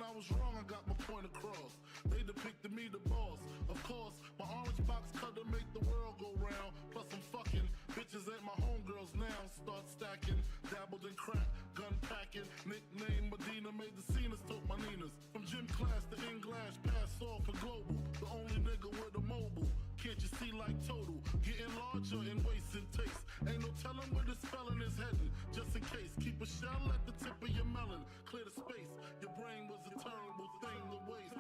I was wrong, I got my point across. They depicted me the boss. Of course, my orange box cutter make the world go round. Plus I'm fucking bitches ain't my homegirls now. Start stacking, dabbled in crack, gun packing. Nickname Medina, made the scenes, took my Ninas. From gym class to English, pass off for global. The only nigga with a mobile. Can't you see like total? Getting larger in waist and taste. Ain't no telling where this felon is heading. Just in case, keep a shell at the tip of your melon. Clear the space. Your brain was a terrible thing to waste.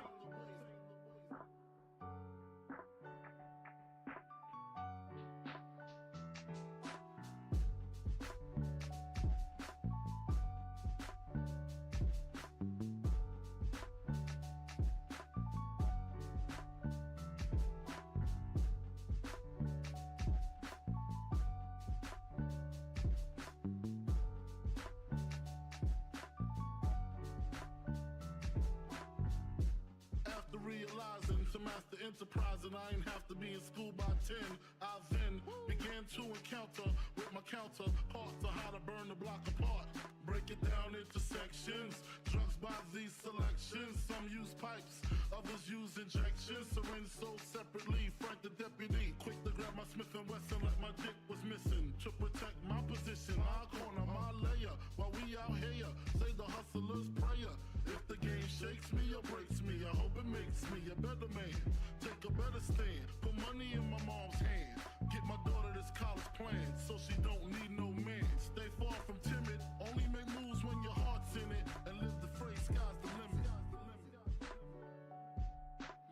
Realizing to master enterprise and I ain't have to be in school by 10. I then began to encounter with my counterparts to how to burn the block apart. Break it down into sections. Drugs by these selections. Some use pipes, others use injections. Syringe sold separately. Frank the deputy, quick to grab my Smith & Wesson like my dick was missing. To protect my position, my corner, my layer. While we out here, say the hustler's prayer. If the game shakes me or breaks me, I hope it makes me a better man. Take a better stand. Put money in my mom's hand. Get my daughter this college plan so she don't need no man. Stay far from timid. Only make moves when your heart's in it. And live the phrase, sky's the limit.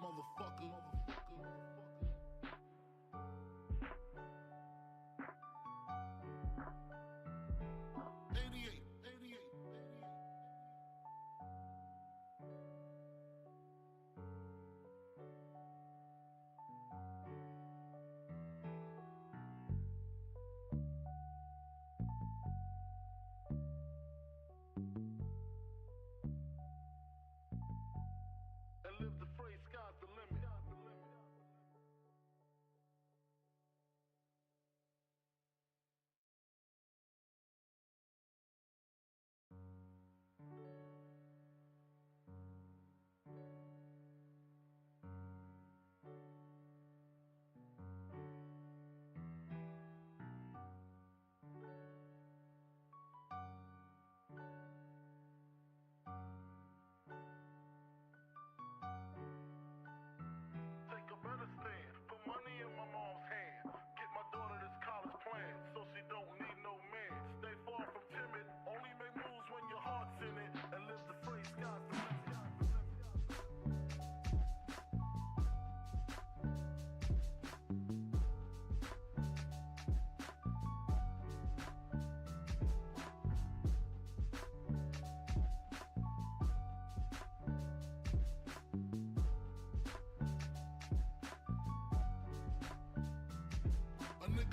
Motherfucker. 88. And live the phrase, sky's the limit. Put money in my mom's hand. Get my daughter this college plan so she don't need no man. Stay far from timid. Only make moves when your heart's in it. And live the phrase, sky's the limit.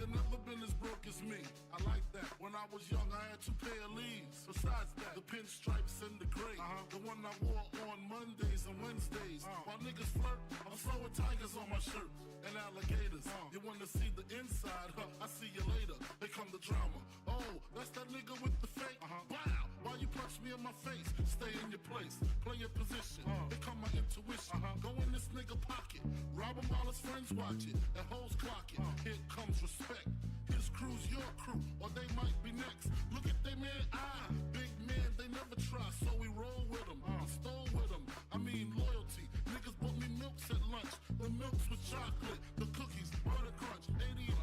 Never been as broke as me. I like that. When I was young, I had 2 pair of leaves. Besides that, the pinstripes and the gray. The one I wore on Mondays and Wednesdays. While niggas flirt, I'm throwing tigers on my shirt and alligators. You wanna see the inside? I see you later. Here come the drama. Oh, that's that nigga with the fake. Wow, why you punch me in my face? Stay in your place, play your position. Here come my intuition. Go in this nigga pocket, rob him while his friends watch it. And hoes clock it. Here comes respect. His crew's your crew, or they might be next. Look at they man, big man, they never try, so we roll with them. I stole with them, I mean loyalty. Niggas bought me milks at lunch, the milks with chocolate, the cookies, butter crunch, 80.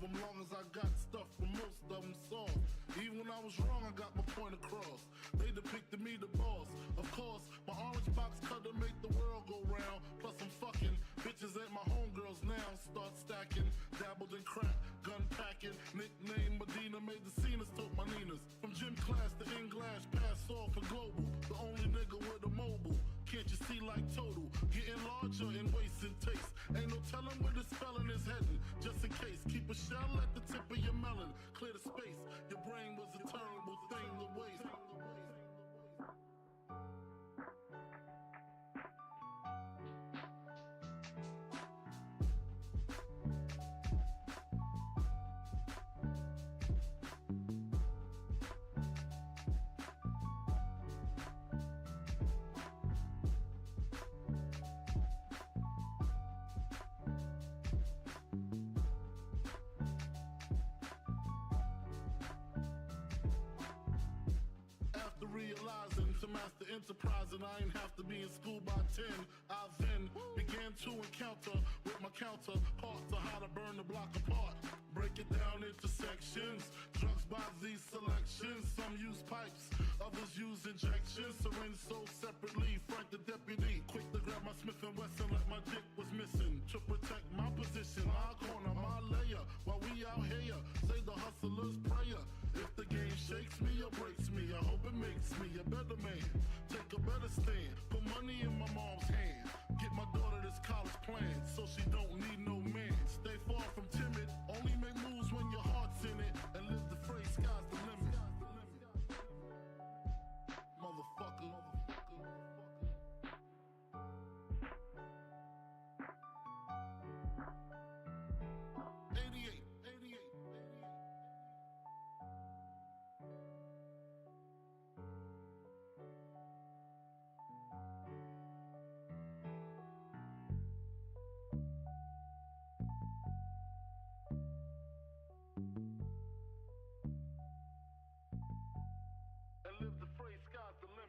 Long as I got stuff for most of them soft. Even when I was wrong, I got my point across. They depicted me the boss. Of course, my orange box cutter make the world go round. Plus I'm fucking bitches ain't my homegirls now. Start stacking, dabbled in crack, gun packing. Nickname Medina, made the scenes, took my Ninas. From gym class to English, pass off for global. The only nigga with a mobile. Can't you see like total? Getting larger in waist and taste. Ain't no telling where this felon is heading. Just in case, keep a clear the space. Your brain was a terrible thing to waste. After realizing to master enterprise and I ain't have to be in school by 10, I then began to encounter with my counterparts on how to burn the block apart. Break it down into sections, drugs by these selections. Some use pipes, others use injections. Syringe sold separately. Frank the deputy, quick to grab my Smith & Wesson like my dick was missing. To protect my position, my corner, my layer. While we out here, say the hustler's prayer. If the game shakes me or breaks me, I hope it makes me a better man. Take a better stand, put money in my mom's hand. Get my daughter this college plan, so she don't need no man. Stay far from timid, only make moves when your heart's in it. And live the phrase, sky's the limit. Motherfucker. 88. And live the phrase, sky's the limit.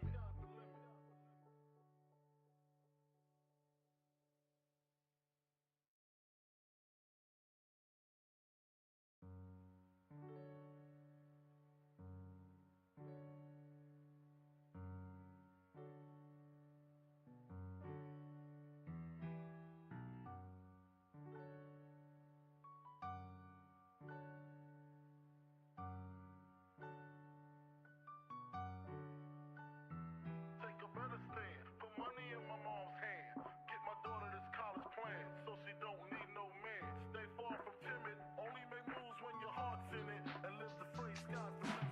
Take a better stand, put money in my mom's hand. Get my daughter this college plan, so she don't need no man. Stay far from timid, only make moves when your heart's in it. And live the phrase, sky's the limit.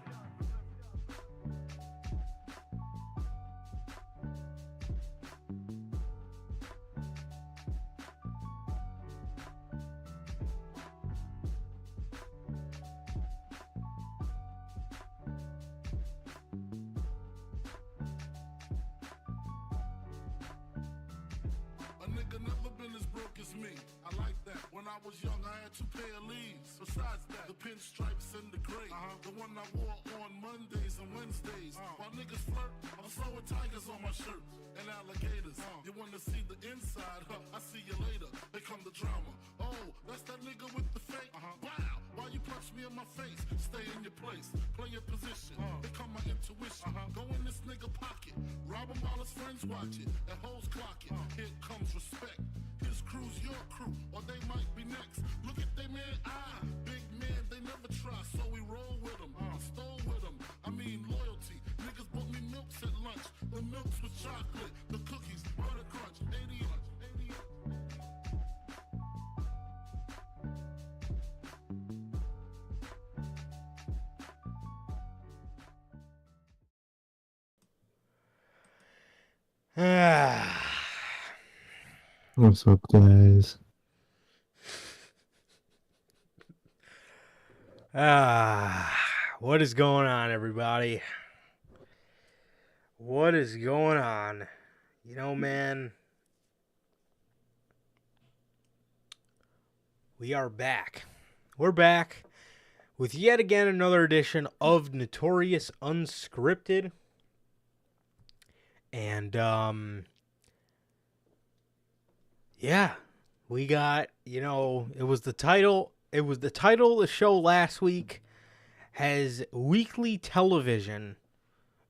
A nigga never been as broke as me. I like that. When I was young, I had 2 pair of leaves. Besides that, the pinstripes and the gray. The one I wore on Mondays and Wednesdays. While niggas flirt, I'm throwing tigers on my shirt and alligators. You wanna see the inside? Huh? I see you later. They come the drama. Oh, that's that nigga with the fake. Wow, why you punch me in my face? Stay in your place, play your position. Become my intuition. Go in this nigga pocket, rob him while his friends watch it. And hoes clock it. Here comes respect. His crew's your crew, or they might be next. Look at they man, big man, they never try, so we roll with them. Stole with them, I mean loyalty. Niggas bought me milks at lunch. The milks with chocolate, the cookies, butter crunch, 80 lunch. What's up, guys? What is going on, everybody? What is going on? You know, man, we are back. We're back with yet again another edition of Notorious Unscripted. And, yeah, we got, it was the title of the show last week. Has weekly television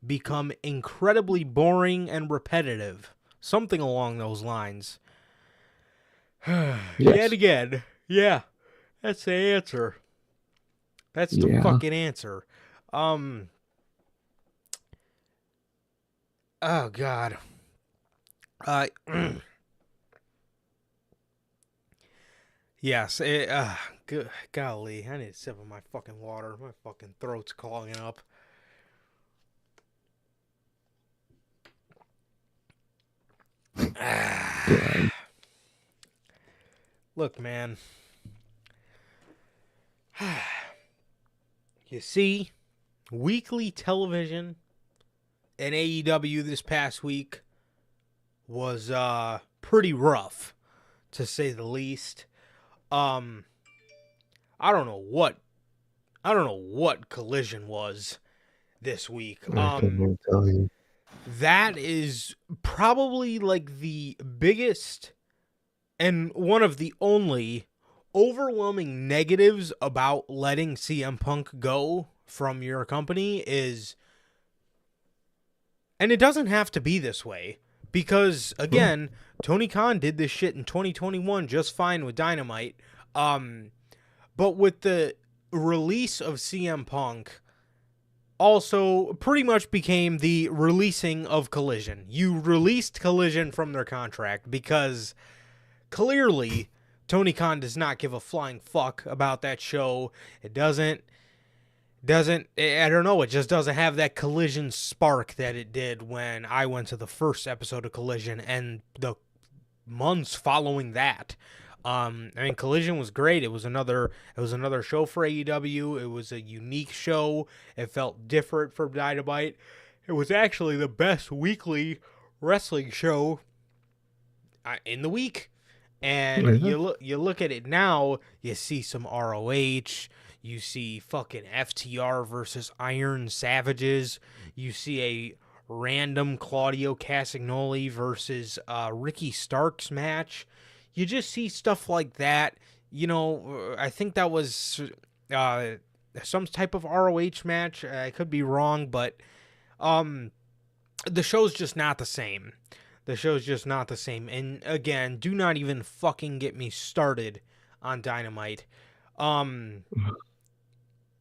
become incredibly boring and repetitive? Something along those lines. Yes. Yet again. Yeah, that's the answer. That's the fucking answer. Oh, God. Yes, good golly, I need a sip of my fucking water. My fucking throat's clogging up. Look, man. You see, weekly television in AEW this past week was pretty rough, to say the least. I don't know what Collision was this week. I couldn't tell you. That is probably like the biggest and one of the only overwhelming negatives about letting CM Punk go from your company is, and it doesn't have to be this way, because again, Tony Khan did this shit in 2021 just fine with Dynamite. But with the release of CM Punk, also pretty much became the releasing of Collision. You released Collision from their contract because clearly Tony Khan does not give a flying fuck about that show. It doesn't, I don't know, it just doesn't have that Collision spark that it did when I went to the first episode of Collision and the months following that. I mean, Collision was great. It was another show for AEW. It was a unique show. It felt different from Dynamite. It was actually the best weekly wrestling show in the week. And you look at it now, you see some ROH, you see fucking FTR versus Iron Savages, you see a random Claudio Castagnoli versus Ricky Starks match. You just see stuff like that. You know, I think that was some type of ROH match. I could be wrong, but the show's just not the same. The show's just not the same. And again, do not even fucking get me started on Dynamite.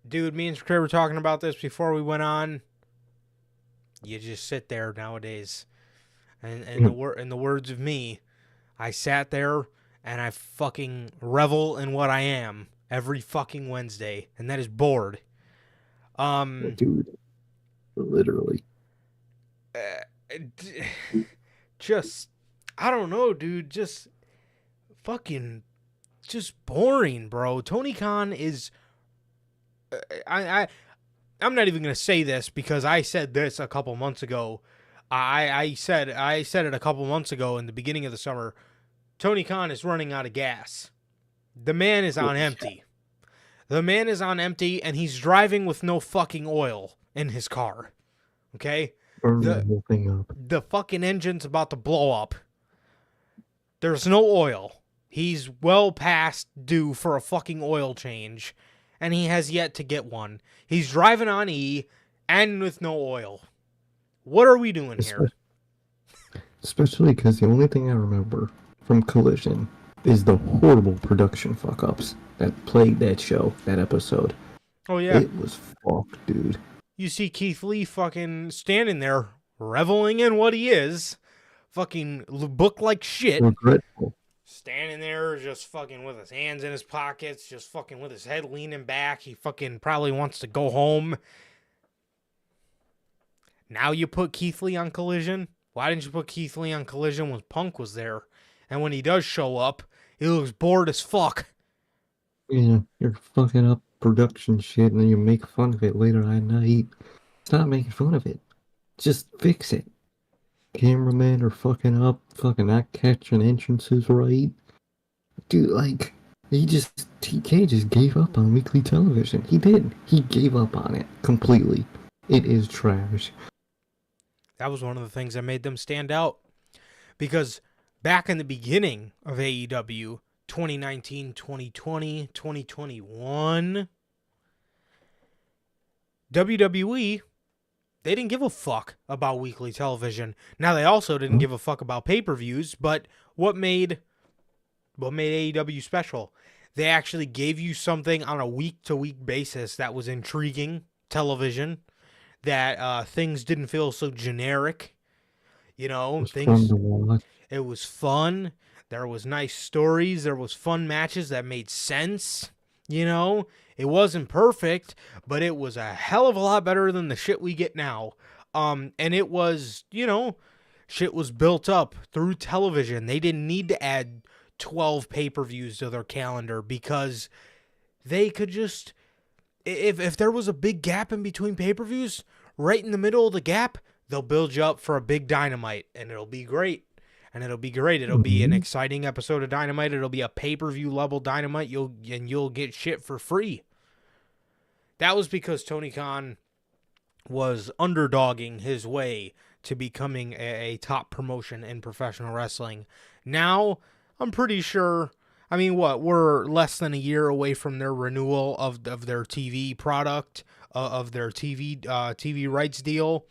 Dude, me and Scray were talking about this before we went on. You just sit there nowadays. And in the words of me, I sat there and I fucking revel in what I am every fucking Wednesday, and that is bored. Dude, literally. Just, I don't know, dude. Just fucking, just boring, bro. Tony Khan is. I'm not even gonna say this because I said this a couple months ago. I said it a couple months ago in the beginning of the summer. Tony Khan is running out of gas. The man is on empty. The man is on empty, and he's driving with no fucking oil in his car. Okay? Burn the whole thing up. The fucking engine's about to blow up. There's no oil. He's well past due for a fucking oil change, and he has yet to get one. He's driving on E and with no oil. What are we doing here? Especially because the only thing I remember from Collision is the horrible production fuck-ups that plagued that show, that episode. Oh, yeah. It was fucked, dude. You see Keith Lee fucking standing there, reveling in what he is, fucking booked like shit. Regretful. Standing there just fucking with his hands in his pockets, just fucking with his head leaning back. He fucking probably wants to go home. Now you put Keith Lee on Collision? Why didn't you put Keith Lee on Collision when Punk was there? And when he does show up, he looks bored as fuck. Yeah, you're fucking up production shit and then you make fun of it later that night. Stop making fun of it. Just fix it. Cameramen are fucking up, fucking not catching entrances right. Dude, like, TK just gave up on weekly television. He did. He gave up on it completely. It is trash. That was one of the things that made them stand out. Because back in the beginning of AEW, 2019, 2020, 2021, WWE, they didn't give a fuck about weekly television. Now, they also didn't give a fuck about pay-per-views, but what made AEW special? They actually gave you something on a week-to-week basis that was intriguing television, that things didn't feel so generic. You know, it was fun. There was nice stories. There was fun matches that made sense. You know, it wasn't perfect, but it was a hell of a lot better than the shit we get now. And it was, shit was built up through television. They didn't need to add 12 pay-per-views to their calendar because they could just, if there was a big gap in between pay-per-views, right in the middle of the gap, they'll build you up for a big Dynamite, and it'll be great. It'll be an exciting episode of Dynamite. It'll be a pay-per-view level Dynamite. You'll get shit for free. That was because Tony Khan was underdogging his way to becoming a top promotion in professional wrestling. Now, I'm pretty sure, we're less than a year away from their renewal of their TV product, of their TV rights deal.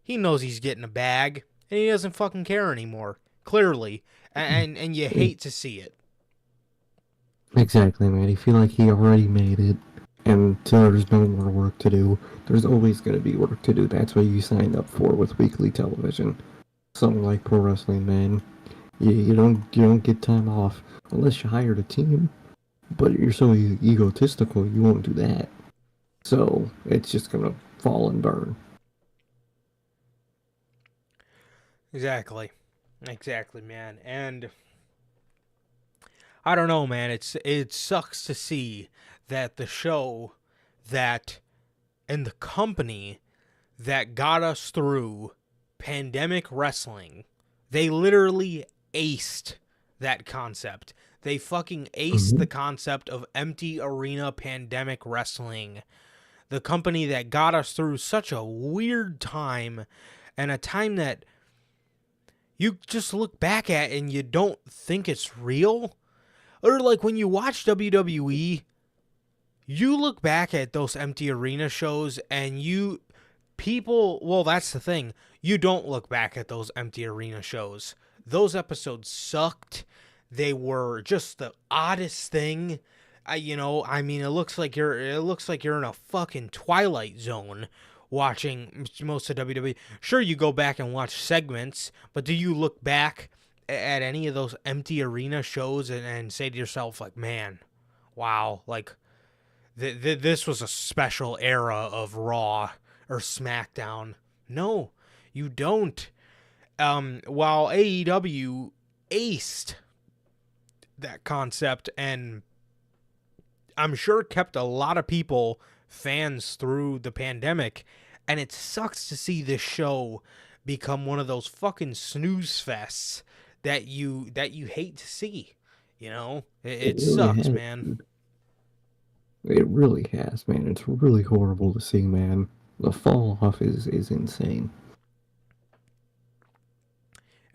He knows he's getting a bag, and he doesn't fucking care anymore, clearly, and you hate to see it. Exactly, man. You feel like he already made it, and so there's no more work to do. There's always going to be work to do. That's what you signed up for with weekly television. Something like pro wrestling, man. You don't get time off unless you hired a team. But you're so egotistical, you won't do that. So it's just going to fall and burn. Exactly, man. And I don't know, man. It sucks to see that the show that and the company that got us through pandemic wrestling, they literally aced that concept. They fucking aced the concept of empty arena pandemic wrestling. The company that got us through such a weird time, and a time that you just look back at and you don't think it's real. Or like when you watch WWE, you look back at those empty arena shows and that's the thing. You don't look back at those empty arena shows. Those episodes sucked. They were just the oddest thing. It looks like you're in a fucking Twilight Zone watching most of WWE. Sure, you go back and watch segments, but do you look back at any of those empty arena shows and say to yourself, like, man, wow, like, this was a special era of Raw or SmackDown? No, you don't. While AEW aced that concept and I'm sure kept a lot of people fans through the pandemic, and it sucks to see this show become one of those fucking snooze fests that you hate to see. It really sucks, man. It really has, man. It's really horrible to see, man. The fall off is insane.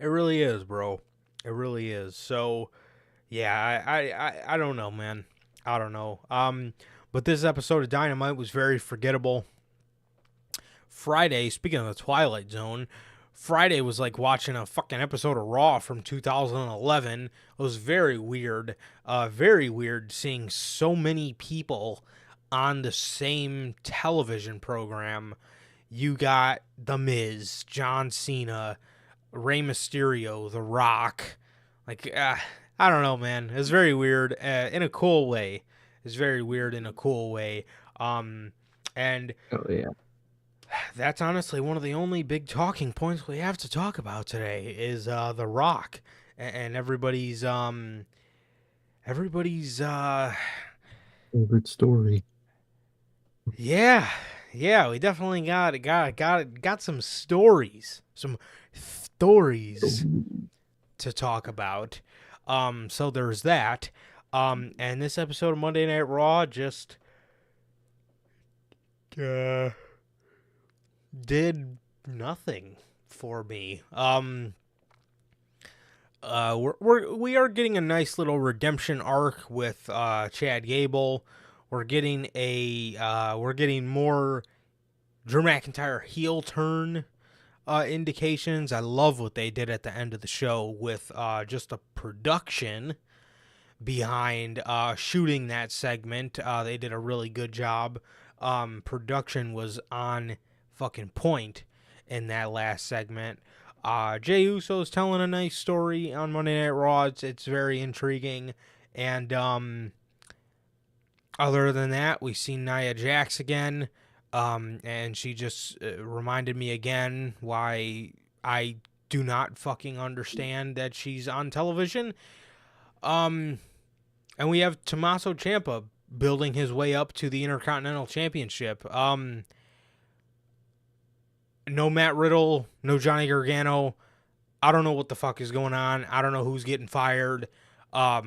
It really is, bro. It really is. So, yeah, I don't know, man. I don't know. But this episode of Dynamite was very forgettable. Friday, speaking of the Twilight Zone, Friday was like watching a fucking episode of Raw from 2011. It was very weird. Very weird seeing so many people on the same television program. You got The Miz, John Cena, Rey Mysterio, The Rock. Like, I don't know, man. It's very weird in a cool way. It's very weird in a cool way. And oh yeah, that's honestly one of the only big talking points we have to talk about today is The Rock and everybody's favorite story. Yeah, we definitely got some stories, to talk about. So there's that. And this episode of Monday Night Raw just did nothing for me. We are getting a nice little redemption arc with Chad Gable. We're getting more Drew McIntyre heel turn indications. I love what they did at the end of the show with just the production behind shooting that segment. They did a really good job. Production was on fucking point in that last segment. Jey Uso's telling a nice story on Monday Night Raw. It's very intriguing, and Other than that, we see Nia Jax again, and she just reminded me again why I do not fucking understand that she's on television. And we have Tommaso Ciampa building his way up to the Intercontinental Championship. No Matt Riddle, no Johnny Gargano. I don't know what the fuck is going on. I don't know who's getting fired. I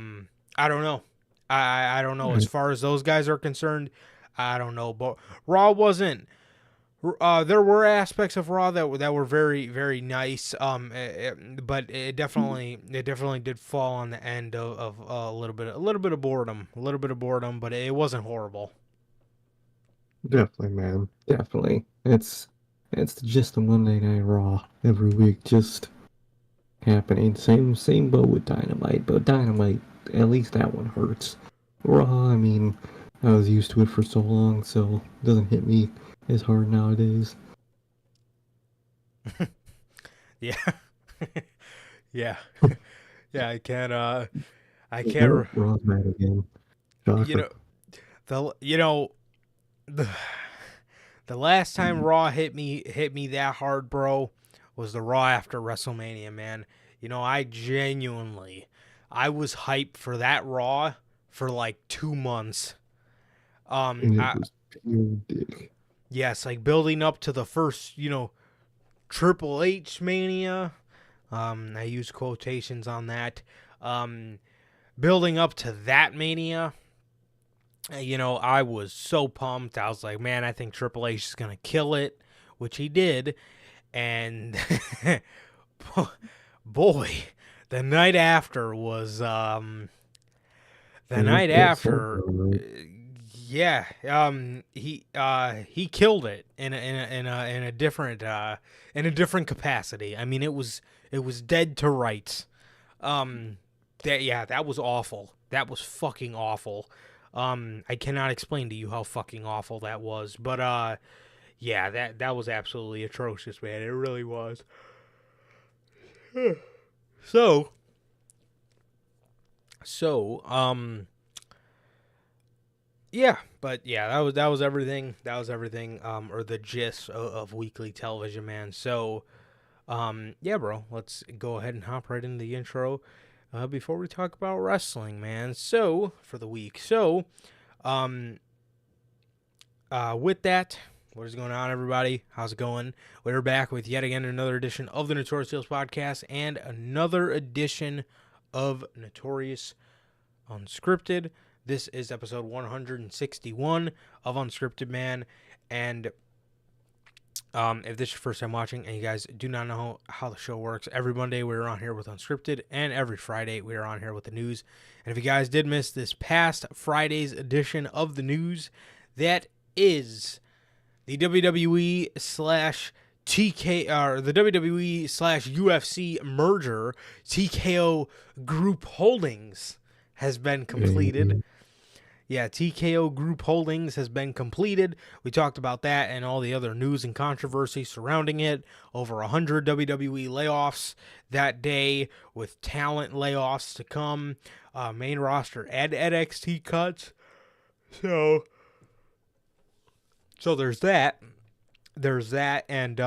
don't know. I don't know. As far as those guys are concerned, I don't know. But Raw wasn't. There were aspects of Raw that were very, very nice. But it definitely did fall on the end of a little bit of boredom, but it wasn't horrible. Definitely, man. Definitely. It's just a Monday Night Raw every week, just happening. Same boat with Dynamite, but Dynamite, at least that one hurts. Raw, I mean, I was used to it for so long, so it doesn't hit me as hard nowadays. Yeah. Yeah. Yeah, I can't Raw's mad again. Shocker. The last time Raw hit me that hard, bro, was the Raw after WrestleMania, man. I was hyped for that Raw for like 2 months. And it was pure dick. Yes, like building up to the first, Triple H Mania. I use quotations on that. Building up to that Mania, I was so pumped. I was like, man, I think Triple H is going to kill it, which he did. And boy, the night after was yeah, he killed it in a different capacity. I mean, it was dead to rights. That was awful. That was fucking awful. I cannot explain to you how fucking awful that was, but that was absolutely atrocious, man. It really was. So, that was everything. That was everything, or the gist of weekly television, man. So, bro, let's go ahead and hop right into the intro before we talk about wrestling, man. So, for the week. So, with that, what is going on, everybody? How's it going? We're back with yet again another edition of the Notorious podcast and another edition of Notorious Unscripted. This is episode 161 of Unscripted, man. And if this is your first time watching and you guys do not know how the show works, every Monday we're on here with Unscripted, and every Friday we are on here with the news. And if you guys did miss this past Friday's edition of the news, that is the WWE slash UFC merger. TKO Group Holdings has been completed. Yeah, TKO Group Holdings has been completed. We talked about that and all the other news and controversy surrounding it. Over 100 WWE layoffs that day, with talent layoffs to come. Main roster and NXT cuts. So there's that. And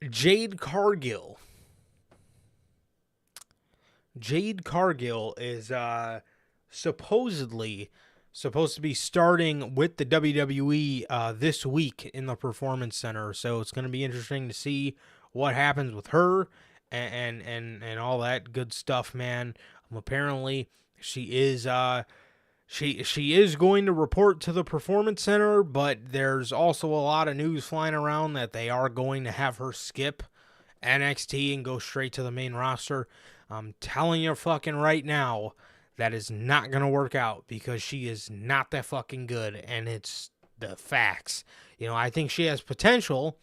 Jade Cargill is supposedly supposed to be starting with the WWE this week in the Performance Center. So it's going to be interesting to see what happens with her and all that good stuff, man. Apparently she is she is going to report to the Performance Center, but there's also a lot of news flying around that they are going to have her skip NXT and go straight to the main roster. I'm telling you fucking right now, that is not going to work out because she is not that fucking good, and it's the facts. I think she has potential.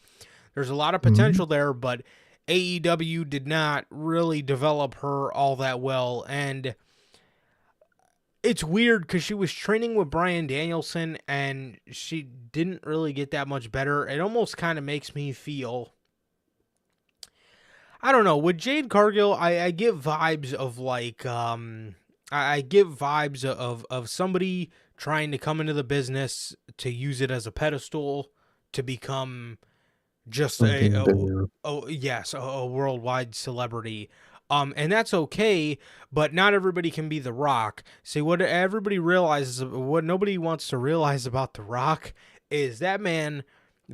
There's a lot of potential there, but AEW did not really develop her all that well, and it's weird because she was training with Bryan Danielson, and she didn't really get that much better. It almost kind of makes me feel, I don't know, with Jade Cargill, I get vibes of like I get vibes of somebody trying to come into the business to use it as a pedestal to become just Something bigger. a worldwide celebrity. And that's okay, but not everybody can be The Rock. See, what everybody realizes, what nobody wants to realize about The Rock is that man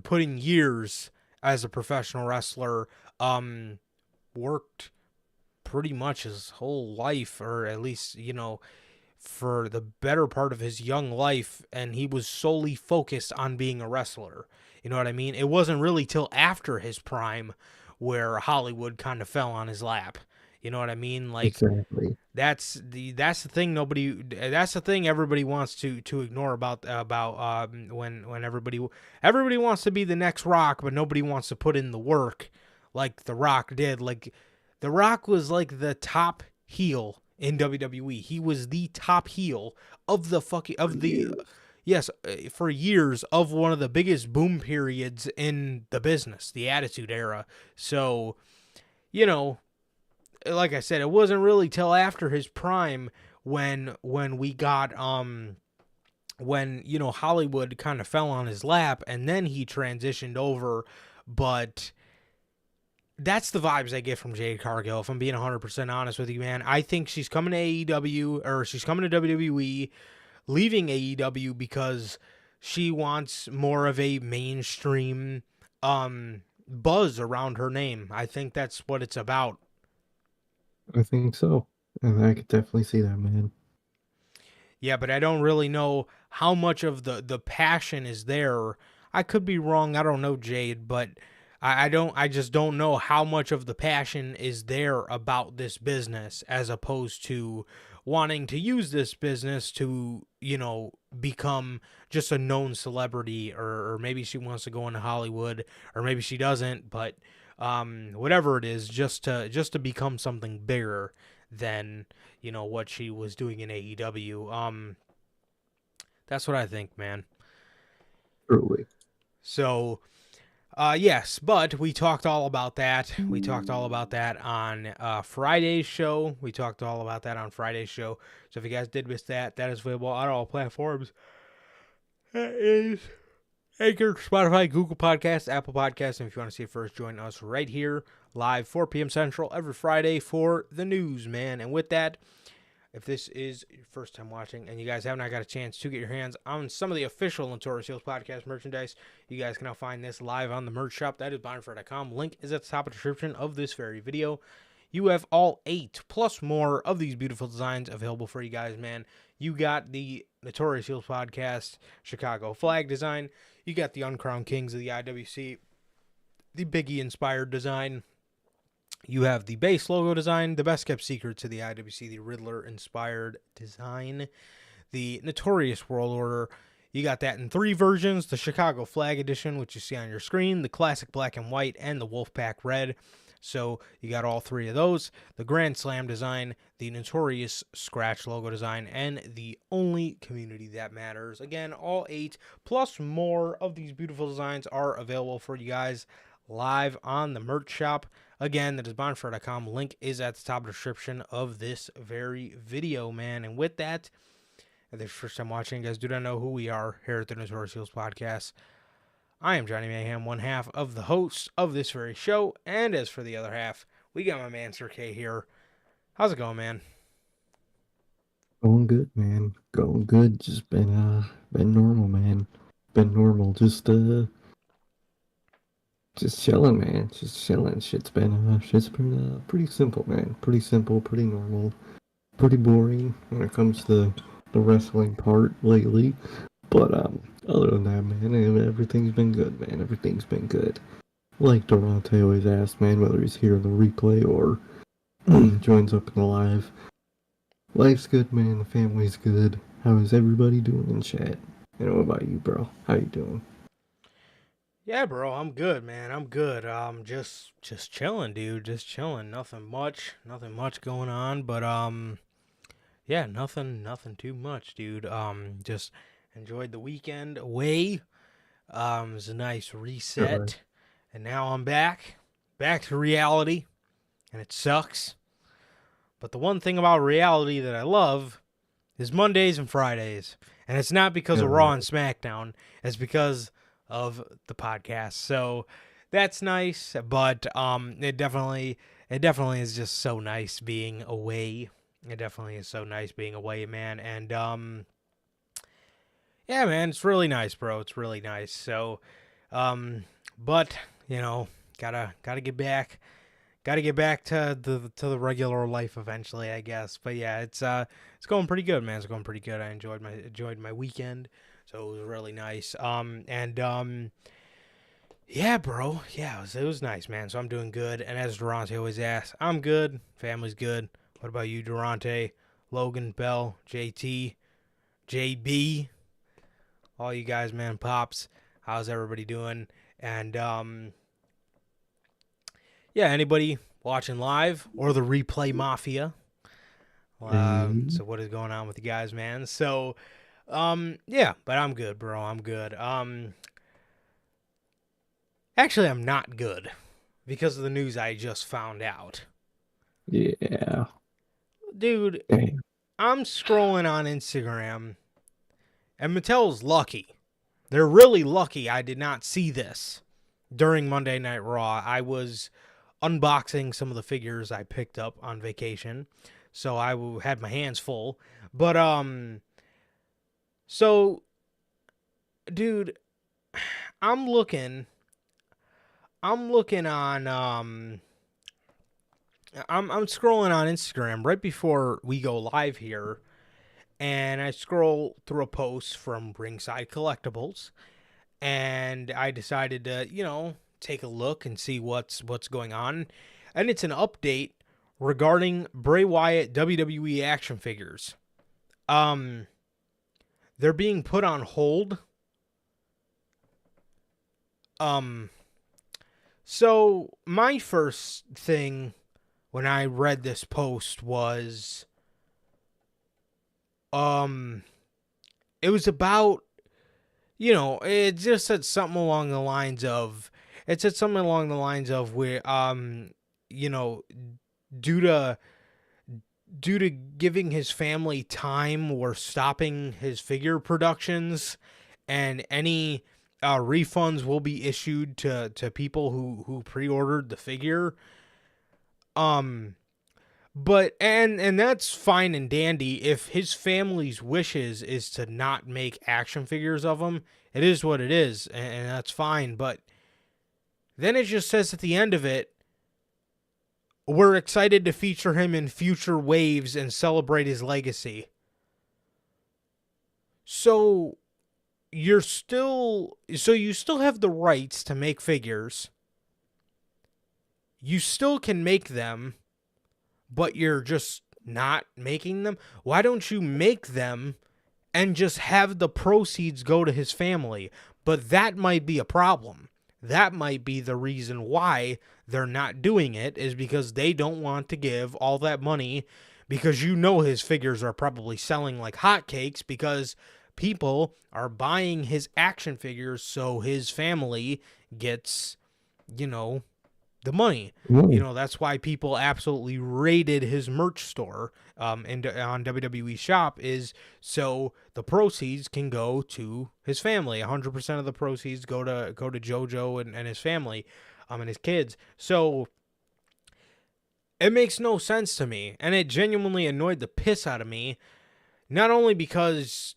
put in years as a professional wrestler, worked pretty much his whole life, or at least, for the better part of his young life, and he was solely focused on being a wrestler. You know what I mean? It wasn't really till after his prime where Hollywood kind of fell on his lap. You know what I mean? Like Exactly. that's the thing that's the thing everybody wants to ignore about when everybody wants to be the next Rock, but nobody wants to put in the work like The Rock did. Like The Rock was like the top heel in WWE. He was the top heel of the fucking of the yes, for years, of one of the biggest boom periods in the business, the Attitude Era. So, you know, like I said, it wasn't really till after his prime when we got when Hollywood kind of fell on his lap, and then he transitioned over. But that's the vibes I get from Jade Cargill, if I'm being 100% honest with you, man. I think she's coming to AEW, or she's coming to WWE, leaving AEW because she wants more of a mainstream buzz around her name. I think that's what it's about. I think so. And I could definitely see that, man. Yeah, but I don't really know how much of the passion is there. I could be wrong. I don't know, Jade, but I just don't know how much of the passion is there about this business, as opposed to wanting to use this business to, become just a known celebrity, or maybe she wants to go into Hollywood, or maybe she doesn't, but whatever it is, just to become something bigger than, what she was doing in AEW. That's what I think, man. Truly. So, yes, but we talked all about that. We talked all about that on Friday's show. So if you guys did miss that, that is available on all platforms. That is Anchor, Spotify, Google Podcasts, Apple Podcasts. And if you want to see it first, join us right here, live 4 p.m. Central every Friday for the news, man. And with that, if this is your first time watching and you guys have not got a chance to get your hands on some of the official Notorious podcast merchandise, you guys can now find this live on the merch shop. That is buyingfor.com. Link is at the top of the description of this very video. You have all 8 plus more of these beautiful designs available for you guys, man. You got the Notorious podcast Chicago flag design. You got the Uncrowned Kings of the IWC, the Biggie inspired design. You have the base logo design, the best kept secret to the IWC, the Riddler inspired design, the Notorious World Order. You got that in 3 versions: the Chicago Flag Edition, which you see on your screen, the classic black and white, and the Wolfpack Red. So you got all 3 of those: the Grand Slam design, the Notorious Scratch logo design, and the Only Community That Matters. Again, all 8 plus more of these beautiful designs are available for you guys live on the merch shop. Again, that is bonfire.com. Link is at the top of the description of this very video, man. And with that, if this is your first time watching, you guys do not know who we are here at the Notorious Heels Podcast. I am Johnny Mayhem, one half of the hosts of this very show. And as for the other half, we got my man Sir K here. How's it going, man? Going good, man. Going good. Just been normal, man. Been normal. Just chilling, man. Just chilling. Shit's been pretty simple, man. Pretty simple, pretty normal, pretty boring when it comes to the wrestling part lately. But other than that, man, everything's been good, man. Everything's been good. Like Durante always asks, man, whether he's here in the replay or joins up in the live. Life's good, man. The family's good. How is everybody doing in chat? And what about you, bro? How you doing? Yeah, bro, I'm good, man. I'm good. Just chilling, dude. Just chilling. Nothing much going on, but yeah, nothing too much, dude. Just enjoyed the weekend away. It was a nice reset, Alright. and now I'm back to reality, and it sucks. But the one thing about reality that I love is Mondays and Fridays. And it's not because of Raw and SmackDown. It's because of the podcast. So that's nice. But it definitely is just so nice being away. It definitely is so nice being away, man. And yeah, man, it's really nice, bro. It's really nice. So but, you know, gotta get back. Got to get back to the regular life eventually, I guess. But yeah, it's going pretty good, man. It's going pretty good. I enjoyed my weekend, so it was really nice. Yeah, bro. Yeah, it was nice, man. So I'm doing good. And as Durante always asks, I'm good. Family's good. What about you, Durante, Logan, Bell, JT, JB, all you guys, man, Pops? How's everybody doing? And yeah, anybody watching live or the replay mafia? So what is going on with you guys, man? So, yeah, but I'm good, bro. I'm good. Actually, I'm not good because of the news I just found out. Yeah. Dude, Damn. I'm scrolling on Instagram, and Mattel's lucky. They're really lucky I did not see this during Monday Night Raw. I was unboxing some of the figures I picked up on vacation, so I had my hands full. But so, dude, I'm looking on I'm scrolling on Instagram right before we go live here, and I scroll through a post from Ringside Collectibles, and I decided to, you know, take a look and see what's going on. And it's an update regarding Bray Wyatt WWE action figures. They're being put on hold. So my first thing when I read this post was it was about, you know, it just said something along the lines of, where, you know, due to giving his family time, we're stopping his figure productions, and any refunds will be issued to people who pre-ordered the figure. But and that's fine and dandy if his family's wishes is to not make action figures of him. It is what it is, and that's fine. But then it just says at the end of it, we're excited to feature him in future waves and celebrate his legacy. So you still have the rights to make figures. You still can make them, but you're just not making them. Why don't you make them and just have the proceeds go to his family? But that might be a problem. That might be the reason why they're not doing it, is because they don't want to give all that money, because you know his figures are probably selling like hotcakes because people are buying his action figures so his family gets, you know, the money. You know, that's why people absolutely raided his merch store on WWE Shop, is so the proceeds can go to his family. 100% of the proceeds go to JoJo and his family, and his kids. So it makes no sense to me, and it genuinely annoyed the piss out of me. Not only because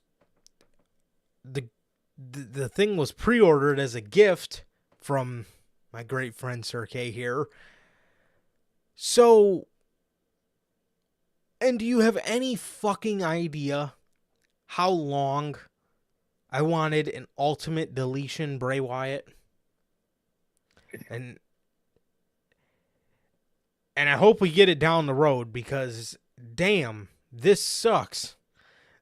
the thing was pre-ordered as a gift from my great friend Sir K here. So, and do you have any fucking idea how long I wanted an ultimate deletion Bray Wyatt? And I hope we get it down the road, because damn, this sucks.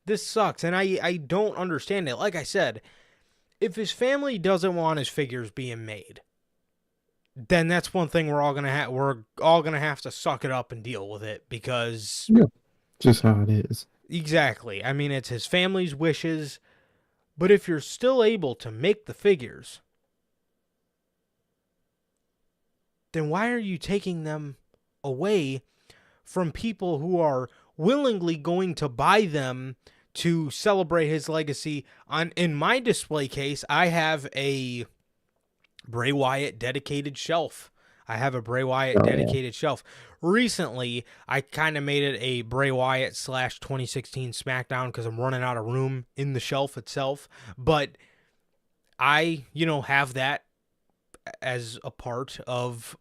This sucks, and I don't understand it. Like I said, if his family doesn't want his figures being made, then that's one thing we're all gonna have to suck it up and deal with it, because Yeah, just how it is. Exactly. I mean, it's his family's wishes, but if you're still able to make the figures, then why are you taking them away from people who are willingly going to buy them to celebrate his legacy. In my display case, I have a Bray Wyatt dedicated shelf. Shelf. Recently, I kind of made it a Bray Wyatt / 2016 SmackDown because I'm running out of room in the shelf itself. But I, have that as a part of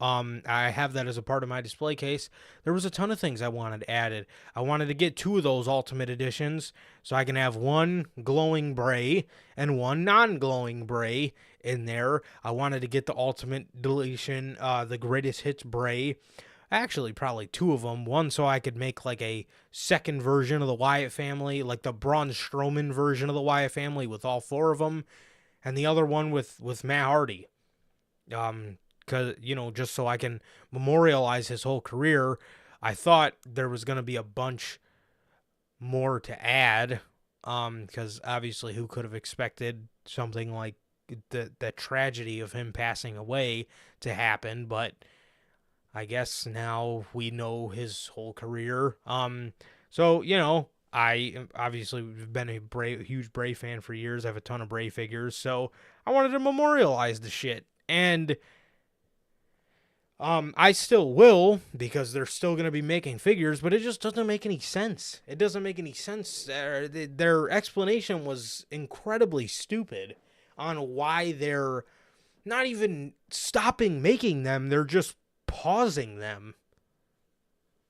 my display case. There was a ton of things I wanted added. I wanted to get 2 of those Ultimate Editions so I can have one glowing Bray and one non-glowing Bray in there. I wanted to get the Ultimate Deletion, the Greatest Hits Bray. Actually, probably 2 of them. One so I could make like a second version of the Wyatt family, like the Braun Strowman version of the Wyatt family with all 4 of them, and the other one with Matt Hardy. Cause just so I can memorialize his whole career. I thought there was going to be a bunch more to add. Cause obviously who could have expected something like the tragedy of him passing away to happen, but I guess now we know his whole career. So, I obviously have been a huge Bray fan for years. I have a ton of Bray figures, so I wanted to memorialize the shit. And I still will, because they're still going to be making figures, but it just doesn't make any sense. It doesn't make any sense. Their explanation was incredibly stupid on why they're not even stopping making them. They're just pausing them.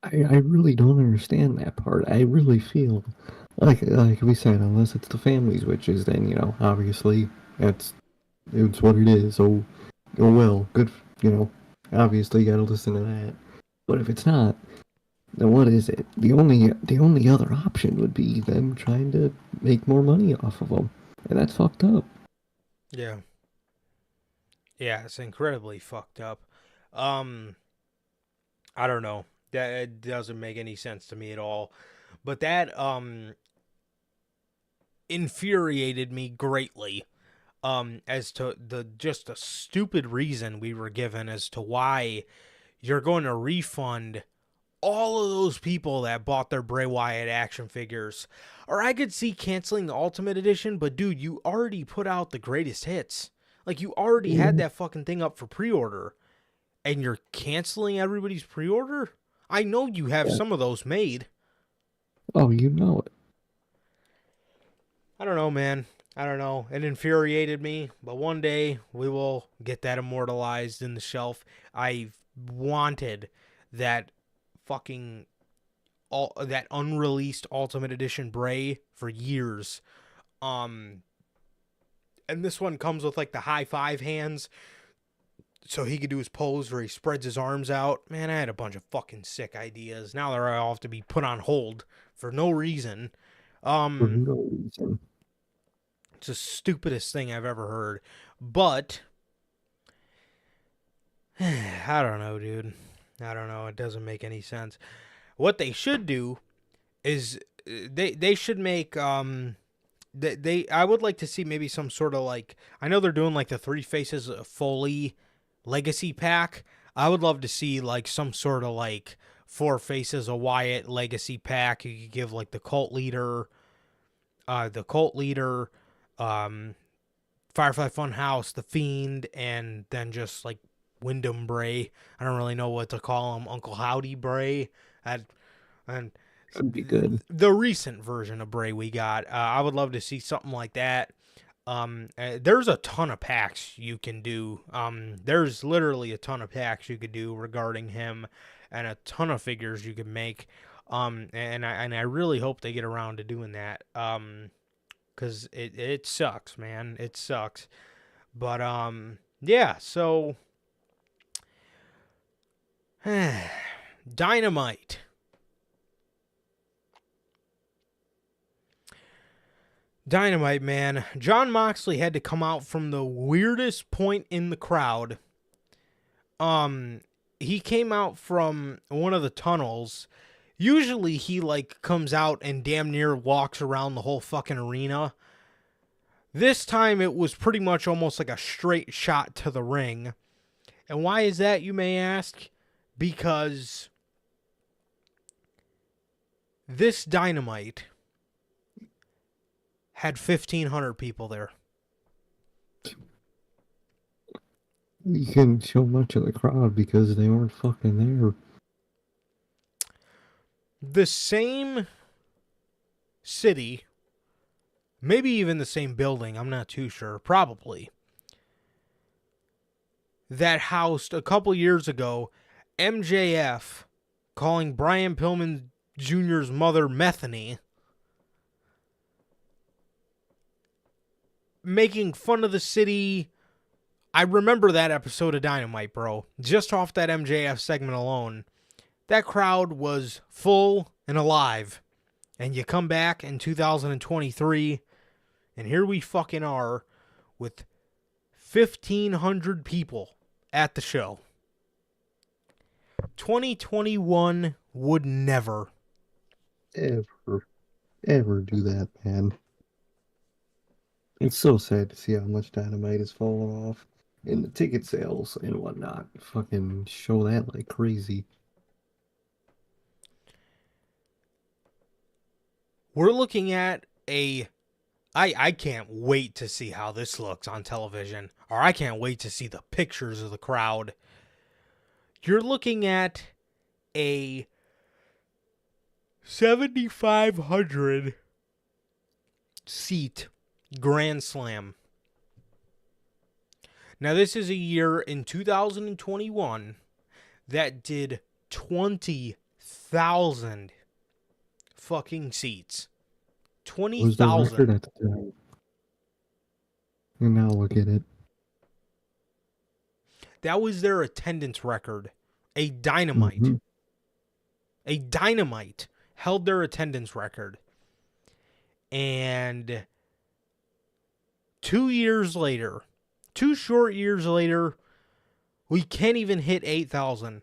I really don't understand that part. I really feel like we said, unless it's the family's wishes, then obviously it's what it is. Oh well, good. Obviously you gotta listen to that. But if it's not, then what is it? The only other option would be them trying to make more money off of them, and that's fucked up. Yeah, it's incredibly fucked up. I don't know. That doesn't make any sense to me at all. But that infuriated me greatly. As to the stupid reason we were given as to why you're going to refund all of those people that bought their Bray Wyatt action figures. Or I could see canceling the Ultimate Edition, but dude, you already put out the Greatest Hits. Like, you already had that fucking thing up for pre-order. And you're canceling everybody's pre-order? I know you have some of those made. Oh, you know it. I don't know, man. I don't know. It infuriated me, but one day we will get that immortalized in the shelf. I wanted that fucking that unreleased Ultimate Edition Bray for years. And this one comes with like the high five hands, so he could do his pose where he spreads his arms out. Man, I had a bunch of fucking sick ideas. Now they're all have to be put on hold for no reason. For no reason. It's the stupidest thing I've ever heard. But I don't know, dude. I don't know. It doesn't make any sense. What they should do is they should make I would like to see maybe some sort of like, I know they're doing like the 3 Faces of Foley Legacy pack. I would love to see like some sort of like 4 Faces of Wyatt Legacy pack. You could give like the cult leader, Firefly Funhouse, the Fiend, and then just like Wyndham Bray. I don't really know what to call him. Uncle Howdy Bray. And That'd be good. The recent version of Bray we got. I would love to see something like that. There's a ton of packs you can do. There's literally a ton of packs you could do regarding him, and a ton of figures you can make. And I really hope they get around to doing that. Cause it sucks, man. It sucks. But yeah. So Dynamite. Dynamite, man. Jon Moxley had to come out from the weirdest point in the crowd. He came out from one of the tunnels. Usually he like comes out and damn near walks around the whole fucking arena. This time it was pretty much almost like a straight shot to the ring. And why is that, you may ask? Because This Dynamite had 1,500 people there. You couldn't show much of the crowd because they weren't fucking there. The same city, maybe even the same building, I'm not too sure, probably, that housed a couple years ago MJF calling Brian Pillman Jr.'s mother Methany, making fun of the city. I remember that episode of Dynamite, bro. Just off that MJF segment alone, that crowd was full and alive. And you come back in 2023, and here we fucking are with 1,500 people at the show. 2021 would never, ever do that, man. It's so sad to see how much Dynamite has fallen off. And the ticket sales and whatnot fucking show that like crazy. we're looking at I can't wait to see how this looks on television, or I can't wait to see the pictures of the crowd. You're looking at a 7,500 seat Grand Slam. Now, this is a year in 2021 that did 20,000 fucking seats. Was the record 20,000. at the time? And now look at it. That was their attendance record. A Dynamite. Mhm. A Dynamite held their attendance record. And 2 years later, 2 short years later, we can't even hit 8,000.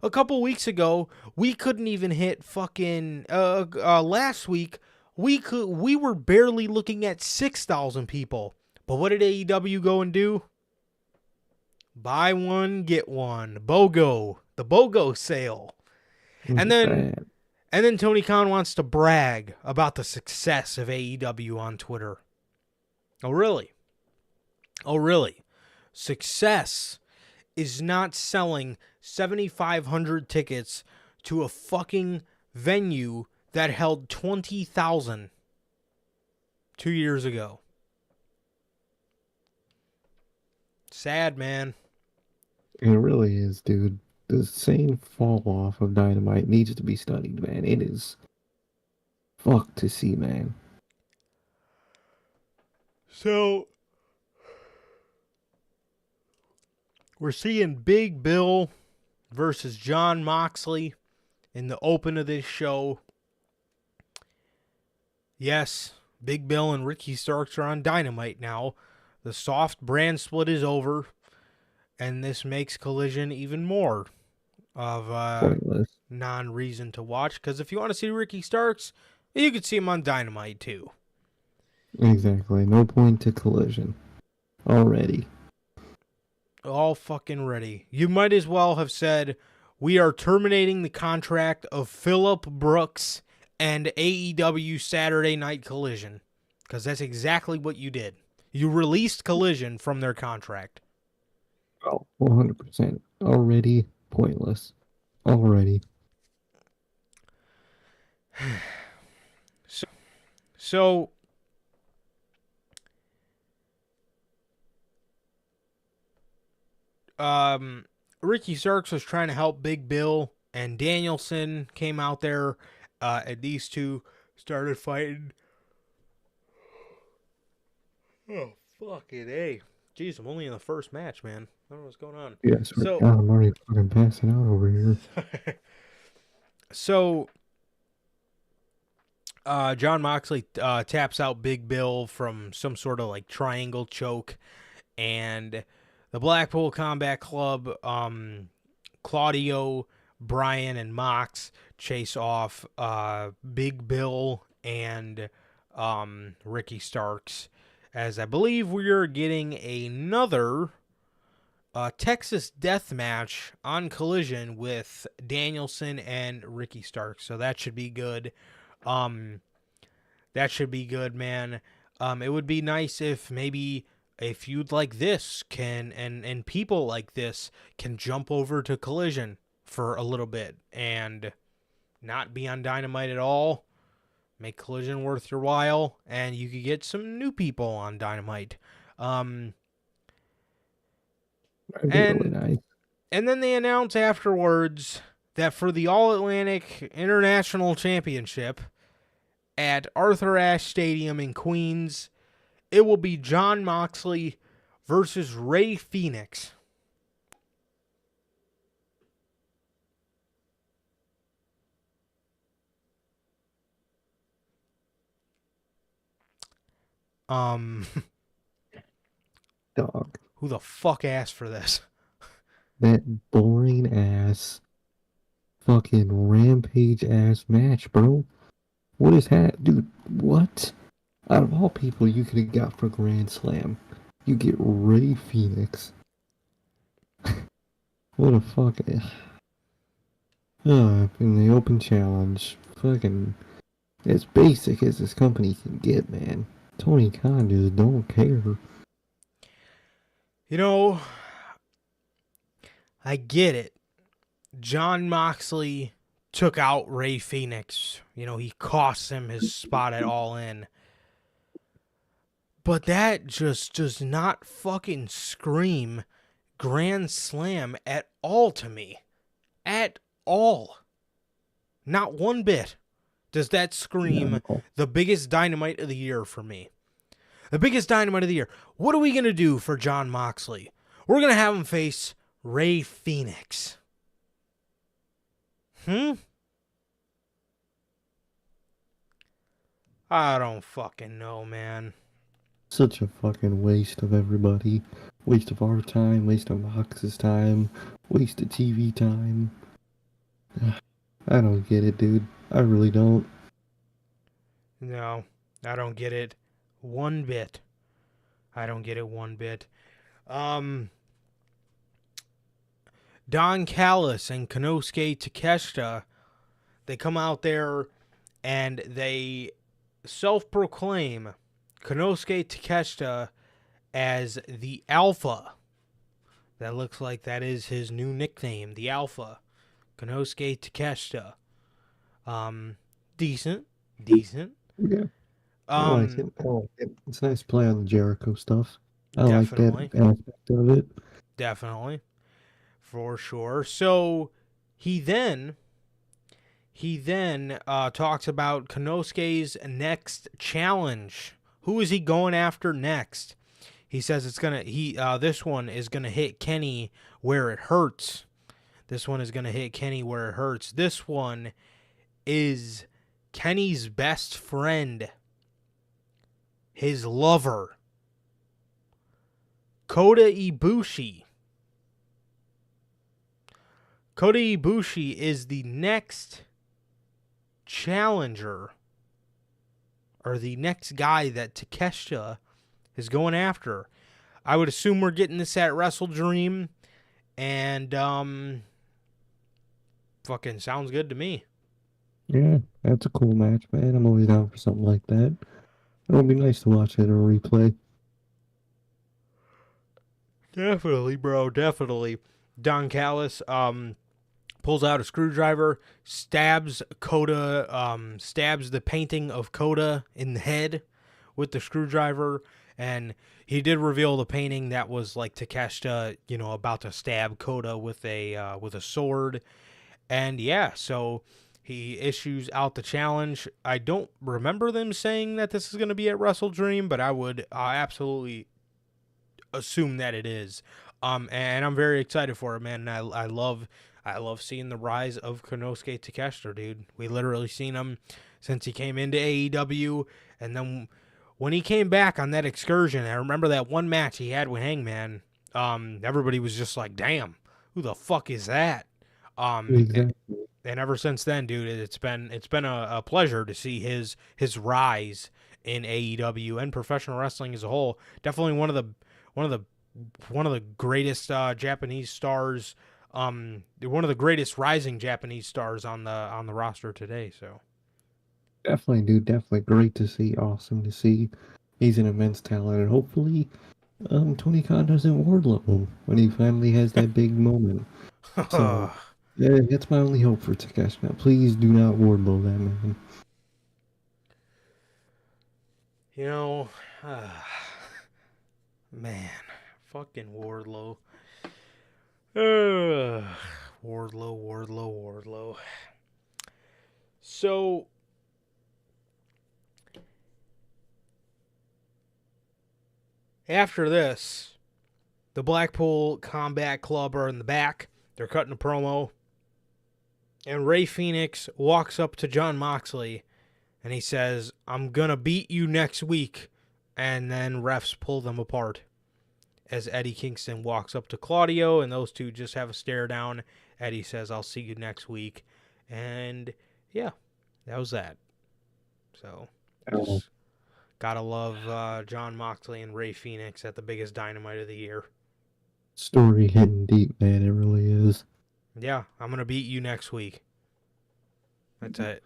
A couple weeks ago, we couldn't even hit fucking last week. We were barely looking at 6,000 people. But what did AEW go and do? Buy one, get one. BOGO. The BOGO sale. And then Tony Khan wants to brag about the success of AEW on Twitter. Oh, really? Oh, really? Success is not selling 7,500 tickets to a fucking venue that held 20,000 2 years ago. Sad, man. It really is, dude. The same fall off of Dynamite needs to be studied, man. It is fucked to see, man. So, we're seeing Big Bill versus Jon Moxley in the open of this show. Yes, Big Bill and Ricky Starks are on Dynamite now. The soft brand split is over, and this makes Collision even more of Pointless. non-reason to watch. Because if you want to see Ricky Starks, you could see him on Dynamite too. Exactly. No point to Collision. Already. All fucking ready. You might as well have said, we are terminating the contract of Phillip Brooks and AEW Saturday Night Collision. Because that's exactly what you did. You released Collision from their contract. Oh, 100%. Already pointless. Already. So Ricky Starks was trying to help Big Bill, and Danielson came out there, and these two started fighting. Oh, fucking A. Jeez, I'm only in the first match, man. I don't know what's going on. Yes, I'm already fucking passing out over here. So, Jon Moxley taps out Big Bill from some sort of like triangle choke, and the Blackpool Combat Club, Claudio, Brian, and Mox chase off Big Bill and Ricky Starks, as I believe we are getting another Texas Death Match on Collision with Danielson and Ricky Starks. So that should be good. That should be good, man. It would be nice if maybe a feud like this can and people like this can jump over to Collision for a little bit and not be on Dynamite at all. Make Collision worth your while, and you could get some new people on Dynamite. That'd be really nice. And then they announce afterwards that for the All-Atlantic International Championship at Arthur Ashe Stadium in Queens, it will be Jon Moxley versus Rey Fénix. Dog. Who the fuck asked for this? That boring ass, fucking rampage ass match, bro. What is that? Dude, what? Out of all people you could have got for Grand Slam, you get Rey Fénix. What a fucking... in the open challenge, fucking... as basic as this company can get, man. Tony Khan just don't care. You know, I get it. Jon Moxley took out Rey Fénix. You know, he cost him his spot at All In. But that just does not fucking scream Grand Slam at all to me. At all. Not one bit does that scream the biggest Dynamite of the year for me. The biggest Dynamite of the year. What are we going to do for Jon Moxley? We're going to have him face Rey Fénix. I don't fucking know, man. Such a fucking waste of everybody. Waste of our time, waste of Mox's time, waste of TV time. I don't get it, dude. I really don't. No, I don't get it one bit. I don't get it one bit. Don Callis and Konosuke Takeshita, they come out there and they self-proclaim Konosuke Takeshita as the Alpha. That looks like that is his new nickname, the Alpha. Konosuke Takeshita. Decent. Yeah. I like it. It's a nice play on the Jericho stuff. I Definitely. like that aspect of it. Definitely. For sure. So he then talks about Konosuke's next challenge. Who is he going after next? He says this one is gonna hit Kenny where it hurts. This one is gonna hit Kenny where it hurts. This one is Kenny's best friend, his lover, Kota Ibushi. Kota Ibushi is the next challenger, or the next guy that Takeshita is going after. I would assume we're getting this at Wrestle Dream, and fucking sounds good to me. Yeah, that's a cool match, man. I'm always down for something like that. It'll be nice to watch it in a replay. Definitely, bro. Definitely. Don Callis pulls out a screwdriver, stabs the painting of Kota in the head with the screwdriver, and he did reveal the painting that was like Takeshita, about to stab Kota with a sword. And yeah, so he issues out the challenge. I don't remember them saying that this is going to be at Wrestle Dream, but I would absolutely assume that it is. And I'm very excited for it, man. And I love seeing the rise of Konosuke Takeshita, dude. We literally seen him since he came into AEW, and then when he came back on that excursion, I remember that one match he had with Hangman. Everybody was just like, "Damn, who the fuck is that?" Exactly. And ever since then, dude, it's been a pleasure to see his rise in AEW and professional wrestling as a whole. Definitely one of the one of the greatest Japanese stars, one of the greatest rising Japanese stars on the roster today. So Definitely, dude. Definitely great to see. Awesome to see. He's an immense talent, and hopefully, Tony Khan doesn't Wardlow him when he finally has that big moment. So, yeah, that's my only hope for Takeshi. Now, please do not Wardlow that man. you know, man, fucking Wardlow. Wardlow. So, after this, the Blackpool Combat Club are in the back. They're cutting a promo. And Ray Phoenix walks up to Jon Moxley and he says, "I'm going to beat you next week." And then refs pull them apart as Eddie Kingston walks up to Claudio, and those two just have a stare down. Eddie says, "I'll see you next week." And yeah, that was that. So, just gotta love Jon Moxley and Ray Phoenix at the biggest Dynamite of the year. Story hitting deep, man. It really is. Yeah, I'm gonna beat you next week. That's it.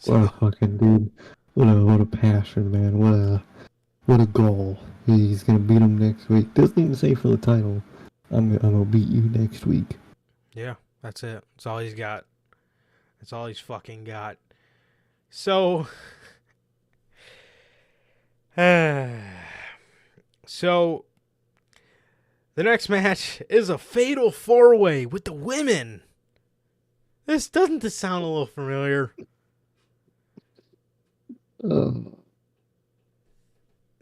What a fucking dude. What a passion, man. What a goal. He's gonna beat him next week. Doesn't even say for the title. I'm gonna beat you next week. Yeah, that's it. That's all he's got. That's all he's fucking got. So, so the next match is a fatal 4-way with the women. Doesn't this sound a little familiar?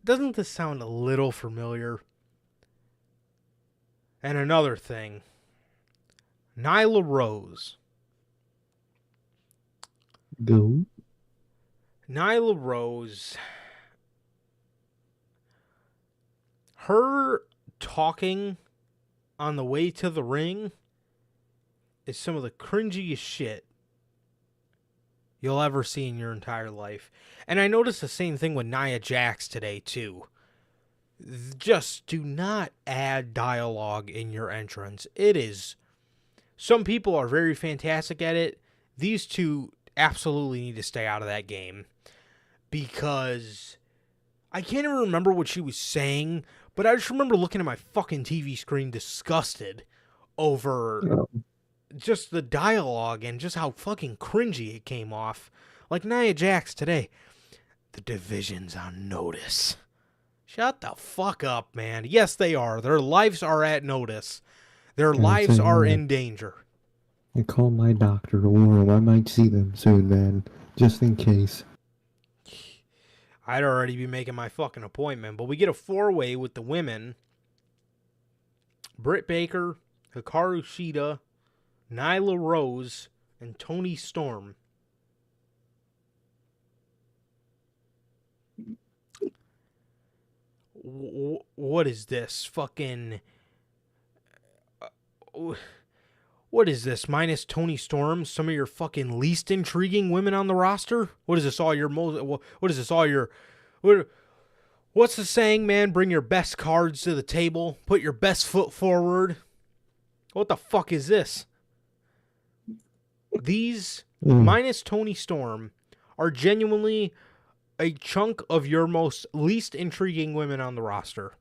Doesn't this sound a little familiar? And another thing, Nyla Rose. Go. Nyla Rose, her talking on the way to the ring is some of the cringiest shit you'll ever see in your entire life. And I noticed the same thing with Nia Jax today, too. Just do not add dialogue in your entrance. It is... Some people are very fantastic at it. These two absolutely need to stay out of that game. Because I can't even remember what she was saying, but I just remember looking at my fucking TV screen disgusted over just the dialogue and just how fucking cringy it came off. Like Nia Jax today. The division's on notice. Shut the fuck up, man. Yes, they are. Their lives are at notice. Their lives are in danger. I called my doctor to warn him I might see them soon, man. Just in case. I'd already be making my fucking appointment. But we get a 4-way with the women. Britt Baker, Hikaru Shida, Nyla Rose, and Toni Storm. What is this? Fucking... What is this? Minus Toni Storm, some of your fucking least intriguing women on the roster? What is this all your most... What is this all your... What's the saying, man? Bring your best cards to the table. Put your best foot forward. What the fuck is this? These, minus Toni Storm, are genuinely a chunk of your most least intriguing women on the roster.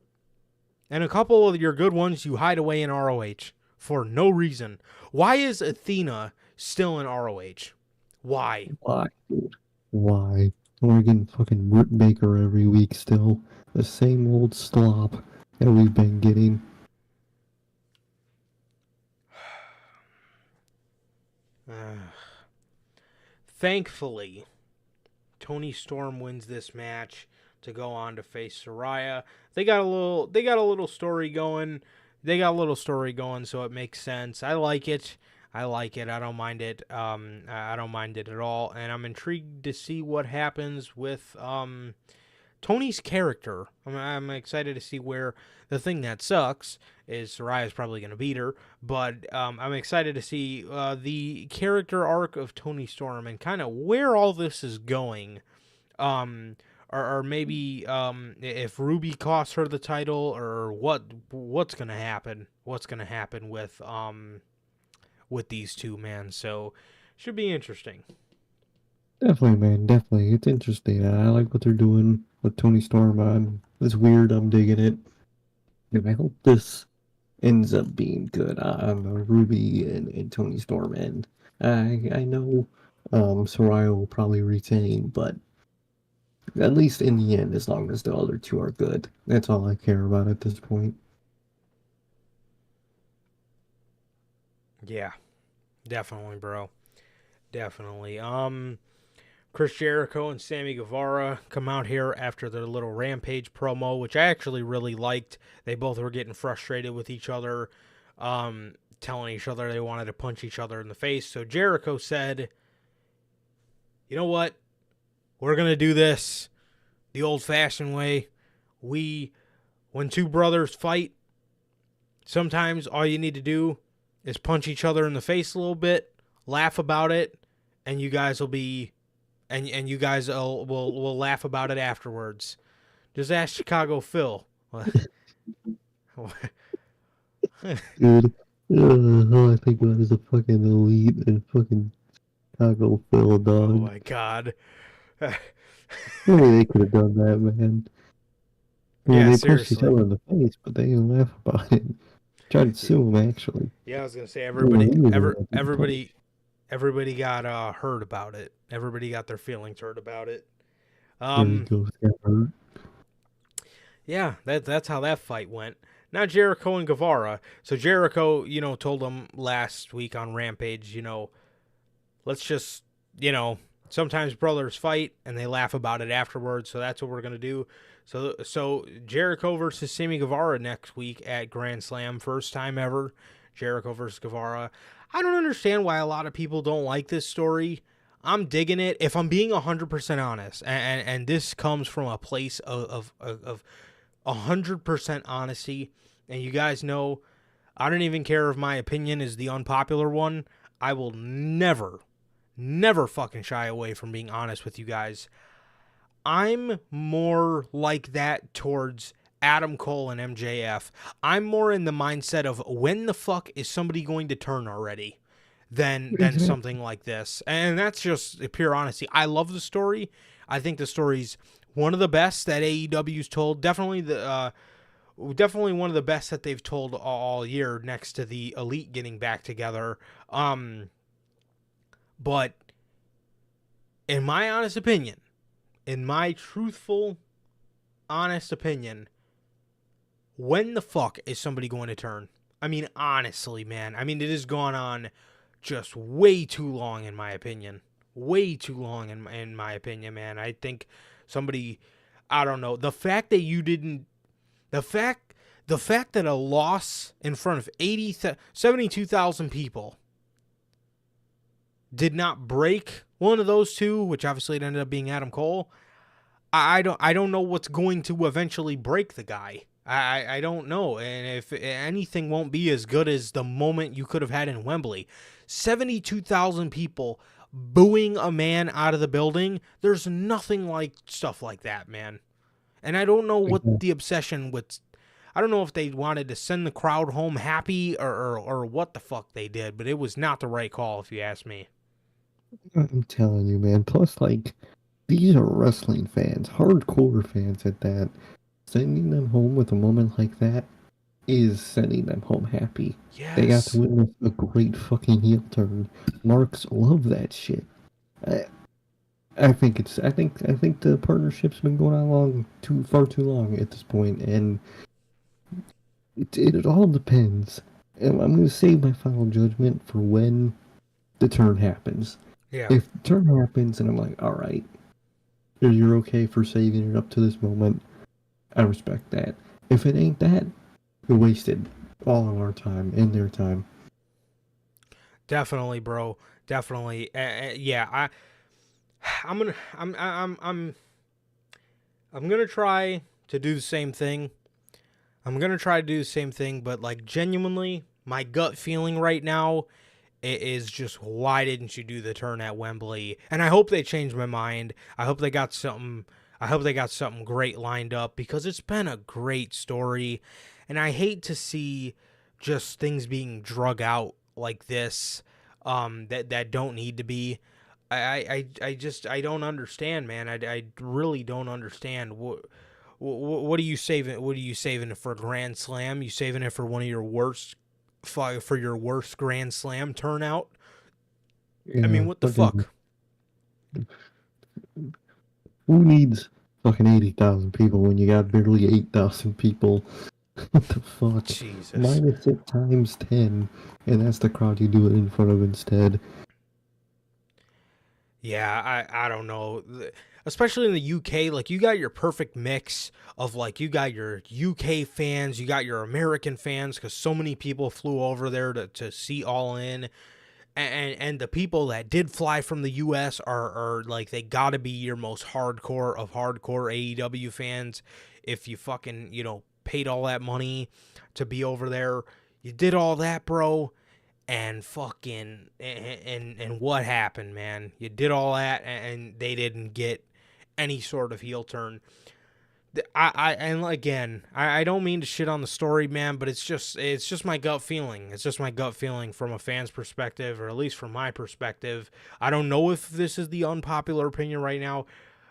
And a couple of your good ones you hide away in ROH for no reason. Why is Athena still in ROH? Why? Why, dude? Why? We're getting fucking Britt Baker every week still. The same old slop that we've been getting. Thankfully, Toni Storm wins this match to go on to face Saraya. They got a little story going. So it makes sense. I like it. I don't mind it. I don't mind it at all. And I'm intrigued to see what happens with Tony's character. I'm excited to see where the thing that sucks is Saraya's probably going to beat her. But I'm excited to see the character arc of Toni Storm and kind of where all this is going. or maybe if Ruby costs her the title, or what's gonna happen? What's gonna happen with these two, man? So should be interesting. Definitely, man. Definitely. It's interesting. I like what they're doing with Tony Storm. It's weird. I'm digging it. And I hope this ends up being good on the Ruby and Tony Storm end. I know Soraya will probably retain, but at least in the end, as long as the other two are good, that's all I care about at this point. Yeah, definitely, bro. Definitely. Chris Jericho and Sammy Guevara come out here after their little Rampage promo, which I actually really liked. They both were getting frustrated with each other, telling each other they wanted to punch each other in the face. So Jericho said, you know what? We're going to do this the old-fashioned way. When two brothers fight, sometimes all you need to do is punch each other in the face a little bit, laugh about it, and you guys will be... And you guys will laugh about it afterwards. Just ask Chicago Phil. Dude, all I think about is the fucking Elite and fucking Chicago Phil, dog. Oh my god. Maybe they could have done that, man. I mean, Yeah, they punched each seriously. other in the face, but they didn't laugh about it. Tried to sue him, actually. Yeah, I was gonna say Well, he was the one that did the punch. everybody got hurt about it. Everybody got their feelings hurt about it. There he goes, got hurt. Yeah, that's how that fight went. Now Jericho and Guevara. So Jericho, told them last week on Rampage, let's just, sometimes brothers fight and they laugh about it afterwards. So that's what we're gonna do. So Jericho versus Sammy Guevara next week at Grand Slam, first time ever. Jericho versus Guevara. I don't understand why a lot of people don't like this story. I'm digging it. If I'm being 100% honest, and this comes from a place of 100% honesty, and you guys know, I don't even care if my opinion is the unpopular one. I will never fucking shy away from being honest with you guys. I'm more like that towards Adam Cole and MJF. I'm more in the mindset of when the fuck is somebody going to turn already than something like this. And that's just pure honesty. I love the story. I think the story's one of the best that AEW's told. Definitely one of the best that they've told all year, next to the Elite getting back together. But in my honest opinion, in my truthful, honest opinion, when the fuck is somebody going to turn? I mean, honestly, man. I mean, it has gone on just way too long, in my opinion. Way too long, in my opinion, man. I think somebody, I don't know. The fact that you didn't, the fact that a loss in front of 72,000 people did not break one of those two, which obviously it ended up being Adam Cole. I don't know what's going to eventually break the guy. I don't know. And if anything won't be as good as the moment you could have had in Wembley. 72,000 people booing a man out of the building. There's nothing like stuff like that, man. And I don't know what the obsession with... I don't know if they wanted to send the crowd home happy or what the fuck they did, but it was not the right call, if you ask me. I'm telling you, man. Plus, like, these are wrestling fans, hardcore fans at that. Sending them home with a moment like that is sending them home happy. Yes. They got to witness a great fucking heel turn. Marks love that shit. I think the partnership's been going on far too long at this point, and it all depends. And I'm going to save my final judgment for when the turn happens. Yeah. If the turn happens and I'm like, all right, you're okay for saving it up to this moment, I respect that. If it ain't that, we wasted all of our time and their time. Definitely, bro. Definitely. Yeah. I'm gonna try to do the same thing. But like, genuinely, my gut feeling right now is just, why didn't you do the turn at Wembley? And I hope they changed my mind. I hope they got something. I hope they got something great lined up because it's been a great story, and I hate to see just things being drug out like this, that don't need to be. I don't understand, man. I really don't understand. What are you saving? What are you saving it for? Grand Slam? You saving it for one of your worst, for your worst Grand Slam turnout? I mean, what the fuck? Who needs fucking 80,000 people when you got barely 8,000 people? What the fuck? Jesus. Minus it times 10, and that's the crowd you do it in front of instead. Yeah, I don't know. Especially in the UK, like, you got your perfect mix of, like, you got your UK fans, you got your American fans, because so many people flew over there to see All In. And the people that did fly from the U.S. are like, they gotta be your most hardcore of hardcore AEW fans. If you fucking, paid all that money to be over there, you did all that, bro, and fucking, and what happened, man? You did all that, and they didn't get any sort of heel turn. And again, I don't mean to shit on the story, man, but it's just my gut feeling. It's just my gut feeling from a fan's perspective, or at least from my perspective. I don't know if this is the unpopular opinion right now.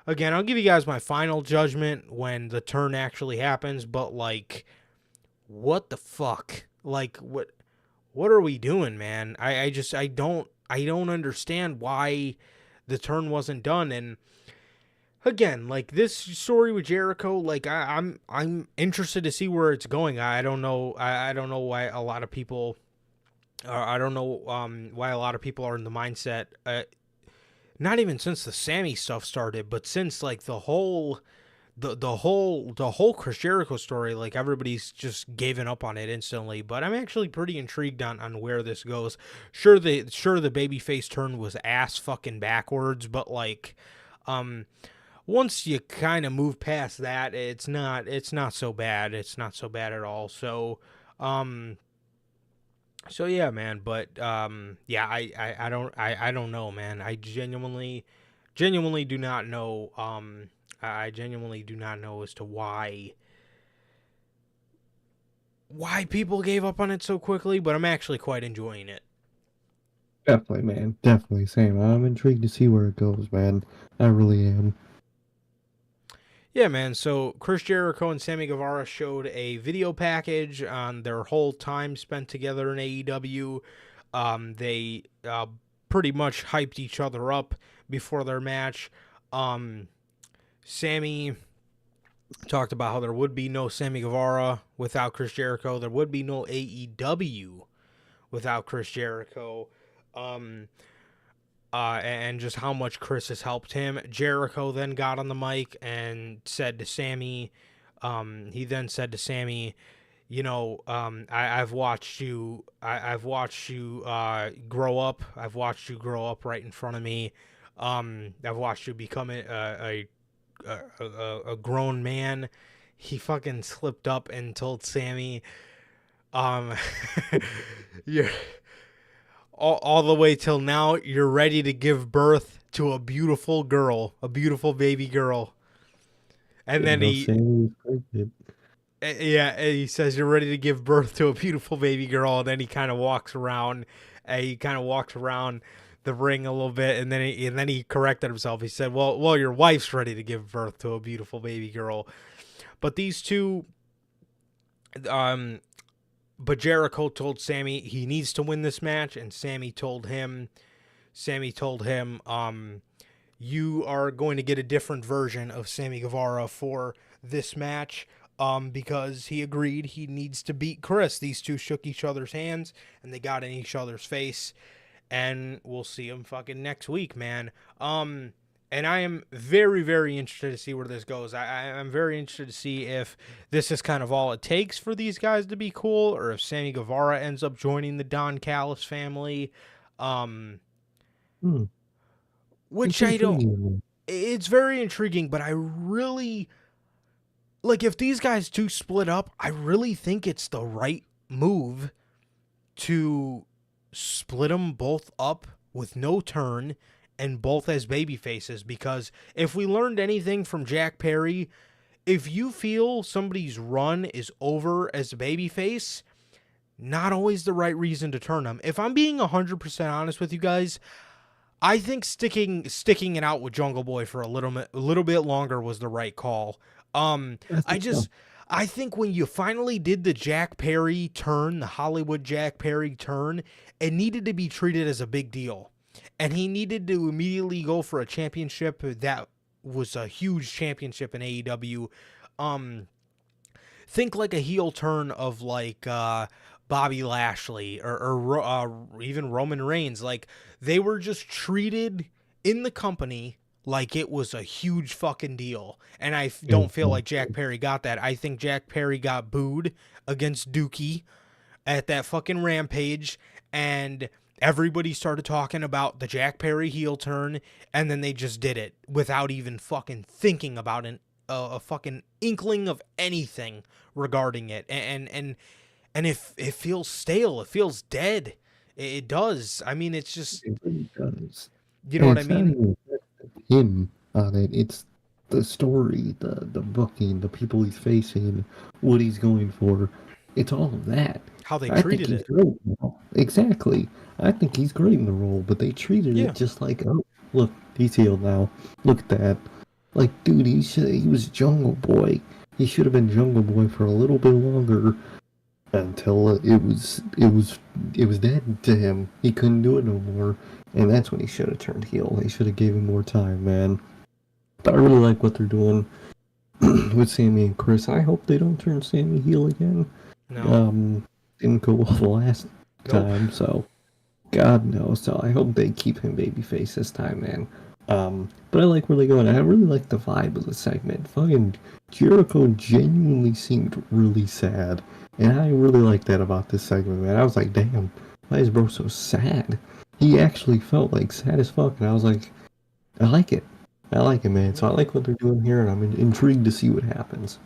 Again, I'll give you guys my final judgment when the turn actually happens, but, like, what the fuck? Like, what are we doing, man? I don't understand why the turn wasn't done. And again, like, this story with Jericho, like, I'm interested to see where it's going. I don't know. I don't know why a lot of people. I don't know why a lot of people are in the mindset. Not even since the Sammy stuff started, but since, like, the whole Chris Jericho story, like, everybody's just given up on it instantly. But I'm actually pretty intrigued on where this goes. Sure, the babyface turn was ass fucking backwards, but, like, once you kind of move past that, it's not so bad. It's not so bad at all. So, yeah, man. But yeah, I don't know, man. I genuinely do not know. I genuinely do not know as to why people gave up on it so quickly. But I'm actually quite enjoying it. Definitely, man. Definitely. Same. I'm intrigued to see where it goes, man. I really am. Yeah, man. So Chris Jericho and Sammy Guevara showed a video package on their whole time spent together in AEW. They pretty much hyped each other up before their match. Sammy talked about how there would be no Sammy Guevara without Chris Jericho. There would be no AEW without Chris Jericho. And just how much Chris has helped him. Jericho then got on the mic and said to Sammy, he then said to Sammy, I've watched you grow up. I've watched you grow up right in front of me. I've watched you become a grown man. He fucking slipped up and told Sammy, you're all the way till now, you're ready to give birth to a beautiful girl, a beautiful baby girl. And then he says you're ready to give birth to a beautiful baby girl, and then he kind of walks around. The ring a little bit, and then he corrected himself. He said, "Well, your wife's ready to give birth to a beautiful baby girl." But these two, but Jericho told Sammy he needs to win this match, and Sammy told him, you are going to get a different version of Sammy Guevara for this match, because he agreed he needs to beat Chris. These two shook each other's hands, and they got in each other's face, and we'll see them fucking next week, man. And I am very, very interested to see where this goes. I'm very interested to see if this is kind of all it takes for these guys to be cool, or if Sammy Guevara ends up joining the Don Callis family. Which I don't... It's very intriguing, but I really... Like, if these guys do split up, I really think it's the right move to split them both up with no turn and both as baby faces, because if we learned anything from Jack Perry, if you feel somebody's run is over as a babyface, not always the right reason to turn them. If I'm being 100% honest with you guys, I think sticking it out with Jungle Boy for a little bit longer was the right call. I think when you finally did the Jack Perry turn, the Hollywood Jack Perry turn, it needed to be treated as a big deal. And he needed to immediately go for a championship that was a huge championship in AEW. Think like a heel turn of like Bobby Lashley or even Roman Reigns. Like, they were just treated in the company like it was a huge fucking deal. And I don't feel like Jack Perry got that. I think Jack Perry got booed against Dookie at that fucking Rampage, and everybody started talking about the Jack Perry heel turn, and then they just did it without even fucking thinking about a fucking inkling of anything regarding it. And it feels stale. It feels dead. It does. I mean, it's just... It really does. You know what I mean? Not even him on it. It's the story, the booking, the people he's facing, what he's going for. It's all of that. How they I treated think it. he's great now. Exactly. I think he's great in the role, but they treated it just like, oh, look, he's healed now. Look at that. Like, dude, he was Jungle Boy. He should have been Jungle Boy for a little bit longer until it was dead to him. He couldn't do it no more, and that's when he should have turned heel. They should have gave him more time, man. But I really like what they're doing with Sammy and Chris. I hope they don't turn Sammy heel again. No. Didn't go well the last time, so God knows. So I hope they keep him babyface this time, man. But I like where they're going. I really like the vibe of the segment. Fucking Jericho genuinely seemed really sad. And I really like that about this segment, man. I was like, damn, why is bro so sad? He actually felt like sad as fuck. And I was like, I like it. I like it, man. So I like what they're doing here, and I'm intrigued to see what happens.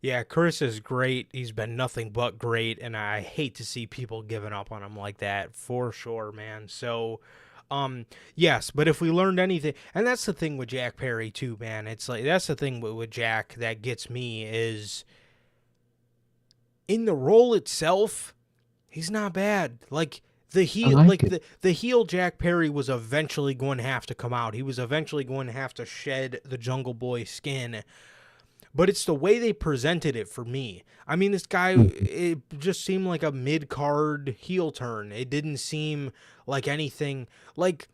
Yeah, Chris is great. He's been nothing but great, and I hate to see people giving up on him like that, for sure, man. So... yes, but if we learned anything, and that's the thing with Jack Perry too, man. It's like, that's the thing with Jack that gets me is in the role itself, he's not bad. Like the heel, the heel Jack Perry was eventually going to have to come out. He was eventually going to have to shed the Jungle Boy skin. But it's the way they presented it for me. I mean, this guy, it just seemed like a mid-card heel turn. It didn't seem like anything. Like,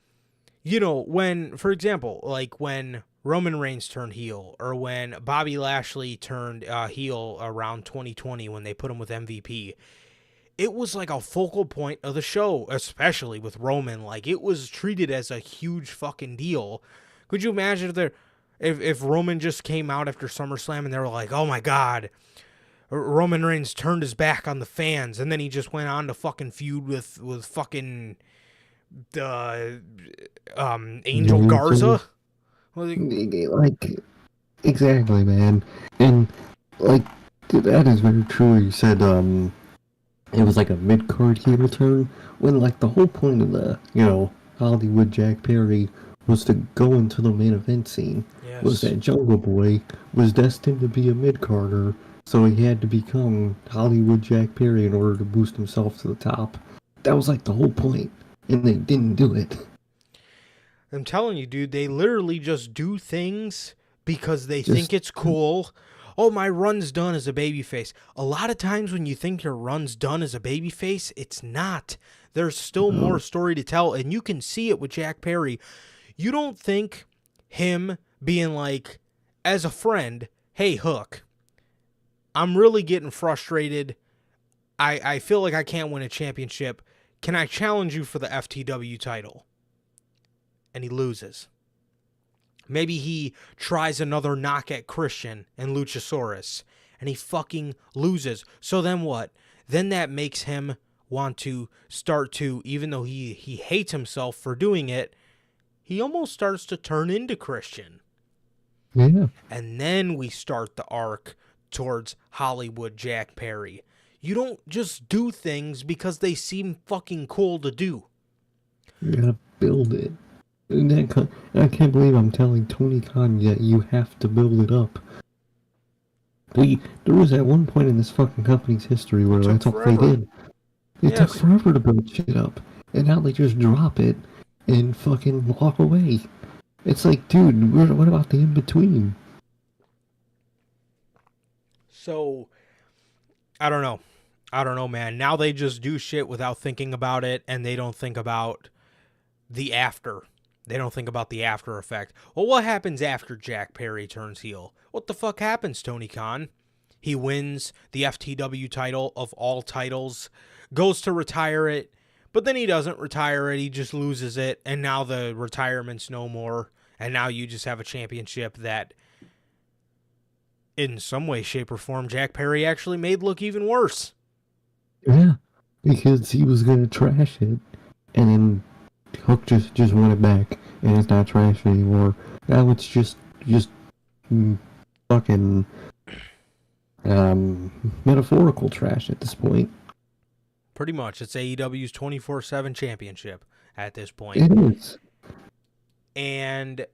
you know, when, for example, like when Roman Reigns turned heel, or when Bobby Lashley turned heel around 2020 when they put him with MVP, it was like a focal point of the show, especially with Roman. Like, it was treated as a huge fucking deal. Could you imagine if Roman just came out after SummerSlam and they were like, oh my God, Roman Reigns turned his back on the fans, and then he just went on to fucking feud with fucking Angel Garza? Like, exactly, man. And, like, that is very true. You said, it was like a mid-card heel turn, when, like, the whole point of the, you know, Hollywood Jack Perry was to go into the main event scene. Yes. Was that Jungle Boy was destined to be a mid-carder, so he had to become Hollywood Jack Perry in order to boost himself to the top. That was like the whole point, and they didn't do it. I'm telling you, dude, they literally just do things because they think it's cool. Oh, my run's done as a babyface. A lot of times when you think your run's done as a babyface, it's not. There's still more story to tell, and you can see it with Jack Perry. You don't think him being like, as a friend, hey, Hook, I'm really getting frustrated. I feel like I can't win a championship. Can I challenge you for the FTW title? And he loses. Maybe he tries another knock at Christian and Luchasaurus, and he fucking loses. So then what? Then that makes him want to start to, even though he hates himself for doing it, he almost starts to turn into Christian. Yeah. And then we start the arc towards Hollywood Jack Perry. You don't just do things because they seem fucking cool to do. You gotta build it. And I can't believe I'm telling Tony Khan that you have to build it up. There was at one point in this fucking company's history where that's all they did. It took forever to build shit up. And now they just drop it and fucking walk away. It's like, dude, what about the in-between? So, I don't know, man. Now they just do shit without thinking about it, and they don't think about the after. They don't think about the after effect. Well, what happens after Jack Perry turns heel? What the fuck happens, Tony Khan? He wins the FTW title of all titles, goes to retire it, but then he doesn't retire it. He just loses it, and now the retirement's no more, and now you just have a championship that, in some way, shape, or form, Jack Perry actually made look even worse. Yeah, because he was gonna trash it, and then Hook just won it back, and it's not trash anymore. Now it's just fucking metaphorical trash at this point. Pretty much, it's AEW's 24/7 championship at this point. It is, and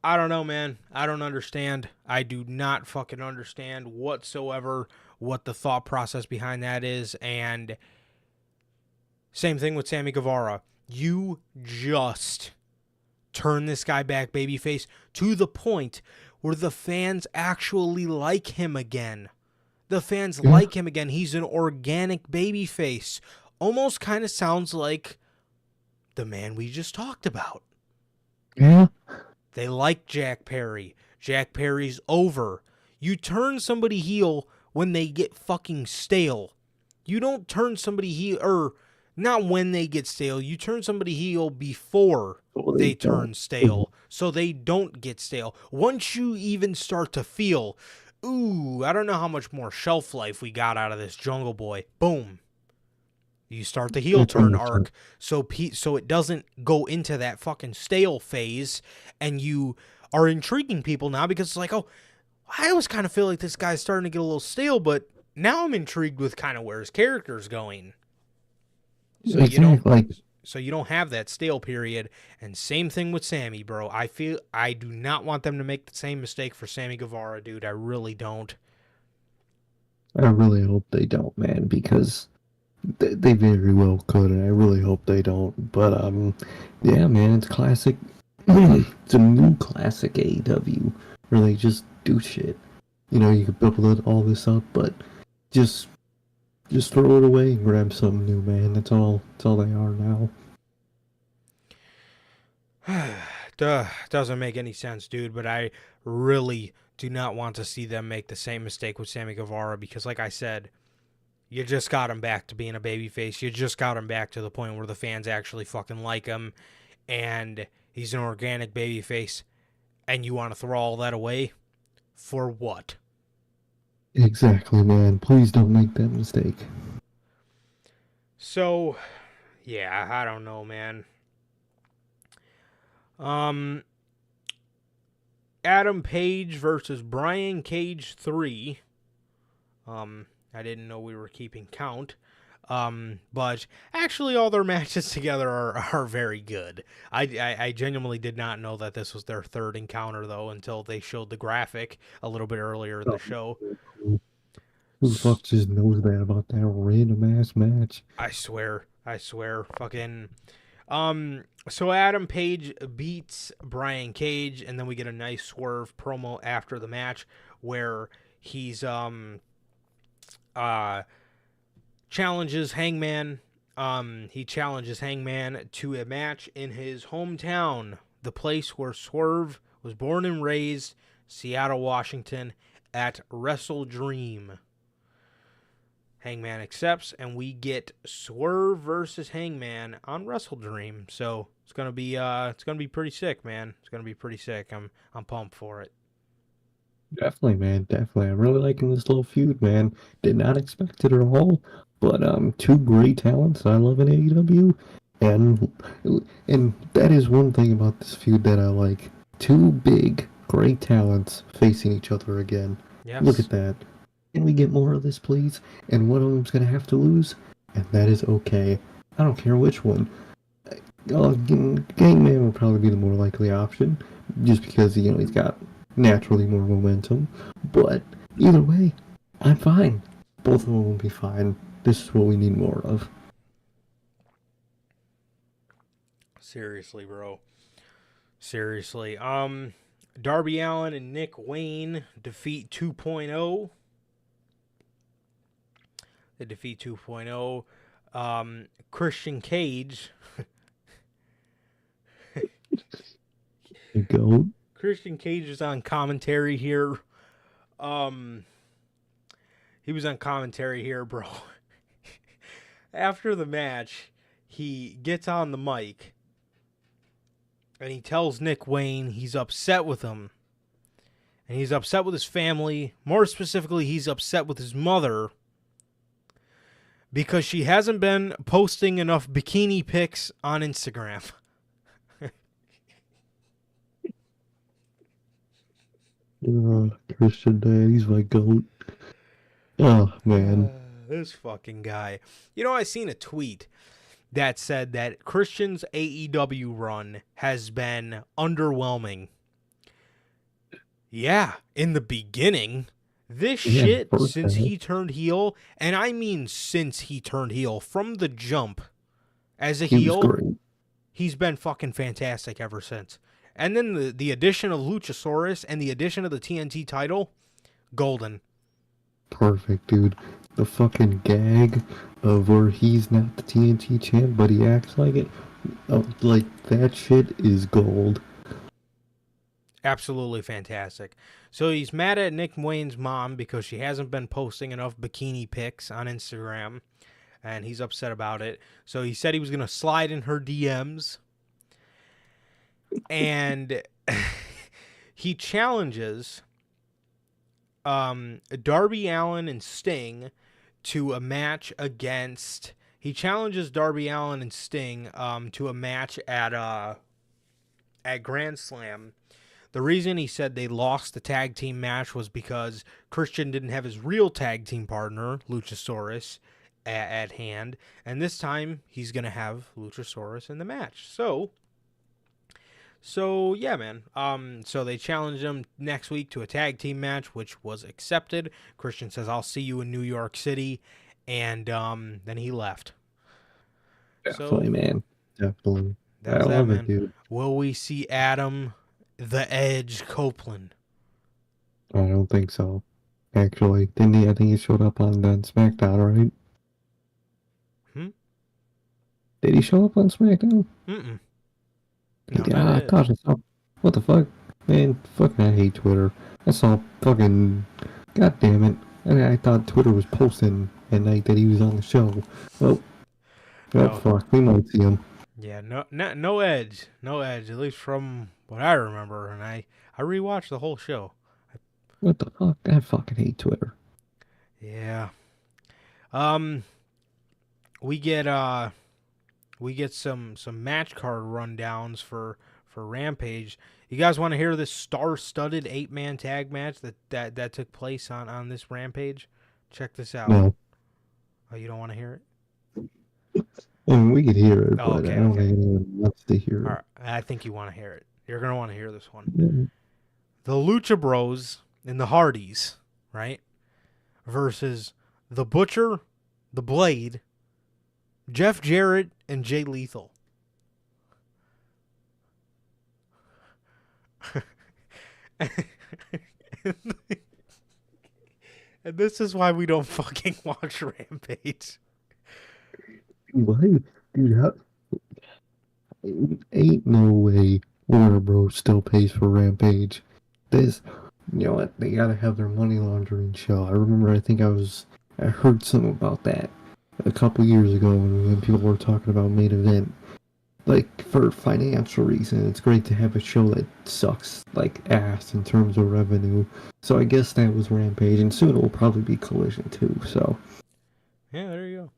I don't know, man. I don't understand. I do not fucking understand whatsoever what the thought process behind that is. And same thing with Sammy Guevara. You just turn this guy back babyface to the point where the fans actually like him again. The fans like him again. He's an organic babyface. Almost kind of sounds like the man we just talked about. Yeah. They like Jack Perry. Jack Perry's over. You turn somebody heel when they get fucking stale. You don't turn somebody heel, or not when they get stale. You turn somebody heel before they turn stale, so they don't get stale. Once you even start to feel, ooh, I don't know how much more shelf life we got out of this Jungle Boy. Boom. You start the heel turn arc, so it doesn't go into that fucking stale phase, and you are intriguing people now because it's like, oh, I always kind of feel like this guy's starting to get a little stale, but now I'm intrigued with kind of where his character's going. So you don't have that stale period, and same thing with Sammy, bro. I do not want them to make the same mistake for Sammy Guevara, dude. I really don't. I really hope they don't, man, because they very well could, and I really hope they don't. But yeah, man, it's classic. It's a new classic AEW where they just do shit. You know, you could build all this up, but just throw it away and grab something new, man. That's all they are now. Doesn't make any sense, dude, but I really do not want to see them make the same mistake with Sammy Guevara because, like I said, you just got him back to being a babyface. You just got him back to the point where the fans actually fucking like him, and he's an organic babyface, and you want to throw all that away? For what? Exactly, man. Please don't make that mistake. So, yeah, I don't know, man. Adam Page versus Brian Cage 3. I didn't know we were keeping count. But actually all their matches together are very good. I genuinely did not know that this was their third encounter, though, until they showed the graphic a little bit earlier in the show. Who the fuck just knows that about that random-ass match? I swear. Fucking... So Adam Page beats Brian Cage, and then we get a nice swerve promo after the match where he's challenges Hangman. He challenges Hangman to a match in his hometown, the place where Swerve was born and raised, Seattle, Washington, at Wrestle Dream. Hangman accepts, and we get Swerve versus Hangman on Wrestle Dream. So it's gonna be pretty sick, man. It's gonna be pretty sick. I'm pumped for it. Definitely, man. Definitely. I'm really liking this little feud, man. Did not expect it at all. But two great talents I love in AEW, and that is one thing about this feud that I like. Two big, great talents facing each other again. Yes. Look at that. Can we get more of this, please? And one of them's gonna have to lose, and that is okay. I don't care which one. Gangman would probably be the more likely option, just because he's got naturally more momentum. But either way, I'm fine. Both of them will be fine. This is what we need more of. Seriously, bro. Seriously. Darby Allin and Nick Wayne defeat 2.0. They defeat 2.0. Christian Cage. Go. Christian Cage is on commentary here. He was on commentary here, bro. After the match, he gets on the mic and he tells Nick Wayne he's upset with him. And he's upset with his family. More specifically, he's upset with his mother because she hasn't been posting enough bikini pics on Instagram. Christian Dad, he's my goat. Oh, man. This fucking guy. I seen a tweet that said that Christian's AEW run has been underwhelming. Yeah, in the beginning. This shit, since he turned heel, and I mean since he turned heel, from the jump, as a heel, he's been fucking fantastic ever since. And then the addition of Luchasaurus and the addition of the TNT title, golden. Perfect, dude. The fucking gag of where he's not the TNT champ, but he acts like it. Like, that shit is gold. Absolutely fantastic. So he's mad at Nick Wayne's mom because she hasn't been posting enough bikini pics on Instagram, and he's upset about it. So he said he was going to slide in her DMs, and he challenges Darby Allin and Sting to a match against... He challenges Darby Allin and Sting to a match at Grand Slam. The reason he said they lost the tag team match was because Christian didn't have his real tag team partner, Luchasaurus, at hand. And this time, he's going to have Luchasaurus in the match. So yeah, man. So they challenged him next week to a tag team match, which was accepted. Christian says, "I'll see you in New York City." And then he left. Definitely, man. Definitely. That's that, man. Dude. Will we see Adam the Edge Copeland? I don't think so. Actually, didn't he? I think he showed up on SmackDown, right? Did he show up on SmackDown? Mm-mm. No, I thought I saw. What the fuck? Man, fucking I hate Twitter. I saw fucking... God damn it. I thought Twitter was posting at night that he was on the show. Oh, fuck. We might see him. Yeah, no Edge. No Edge, at least from what I remember. And I rewatched the whole show. What the fuck? I fucking hate Twitter. Yeah. We get some match card rundowns for Rampage. You guys want to hear this star-studded 8-man tag match that took place on this Rampage? Check this out. No. Oh, you don't want to hear it? I mean, we could hear it, but I don't think anyone wants to hear it. All right. I think you want to hear it. You're going to want to hear this one. Yeah. The Lucha Bros and the Hardys, right? Versus the Butcher, the Blade, Jeff Jarrett, and Jay Lethal. And this is why we don't fucking watch Rampage. Why? Dude, ain't no way Warner Bros. Still pays for Rampage. This, you know what? They gotta have their money laundering show. I remember, I heard something about that a couple years ago when people were talking about main event. Like, for financial reasons, it's great to have a show that sucks like ass in terms of revenue. So I guess that was Rampage, and soon it will probably be Collision too. So yeah, there you go.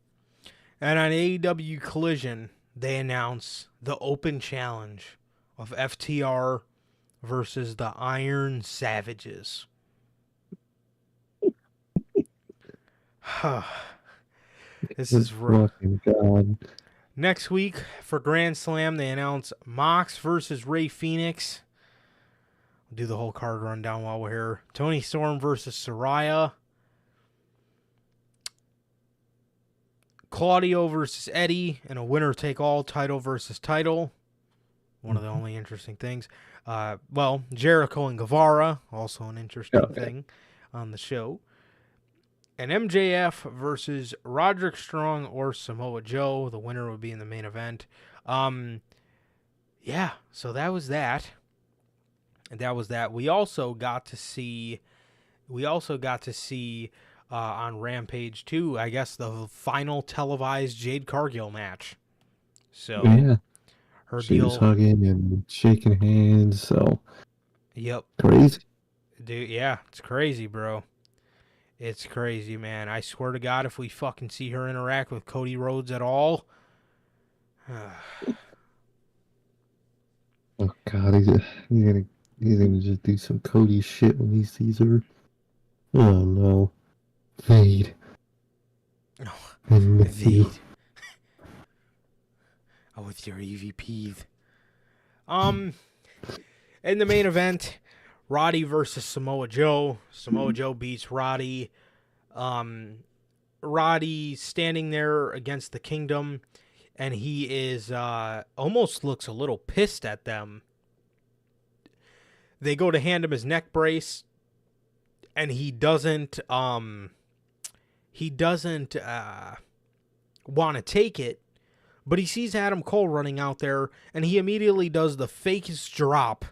And on AEW Collision, they announce the open challenge of FTR versus the Iron Savages. This is rough. God. Next week for Grand Slam, they announce Mox versus Ray Phoenix. We'll do the whole card rundown while we're here. Tony Storm versus Soraya. Claudio versus Eddie in a winner-take-all title versus title. One of the only interesting things. Well, Jericho and Guevara, also an interesting thing on the show. And MJF versus Roderick Strong or Samoa Joe. The winner would be in the main event. Yeah, so that was that. And that was that. We also got to see on Rampage 2, I guess, the final televised Jade Cargill match. So Yeah. She was hugging and shaking hands, so. Yep. Crazy. Dude, yeah, it's crazy, bro. It's crazy, man. I swear to God, if we fucking see her interact with Cody Rhodes at all. Oh, God, he's gonna just do some Cody shit when he sees her. Oh, no. Fade. Fade. Oh, with your EVPs. In the main event, Roddy versus Samoa Joe. Samoa Joe beats Roddy. Roddy standing there against the Kingdom, and he is almost looks a little pissed at them. They go to hand him his neck brace, and he doesn't want to take it. But he sees Adam Cole running out there, and he immediately does the fakest drop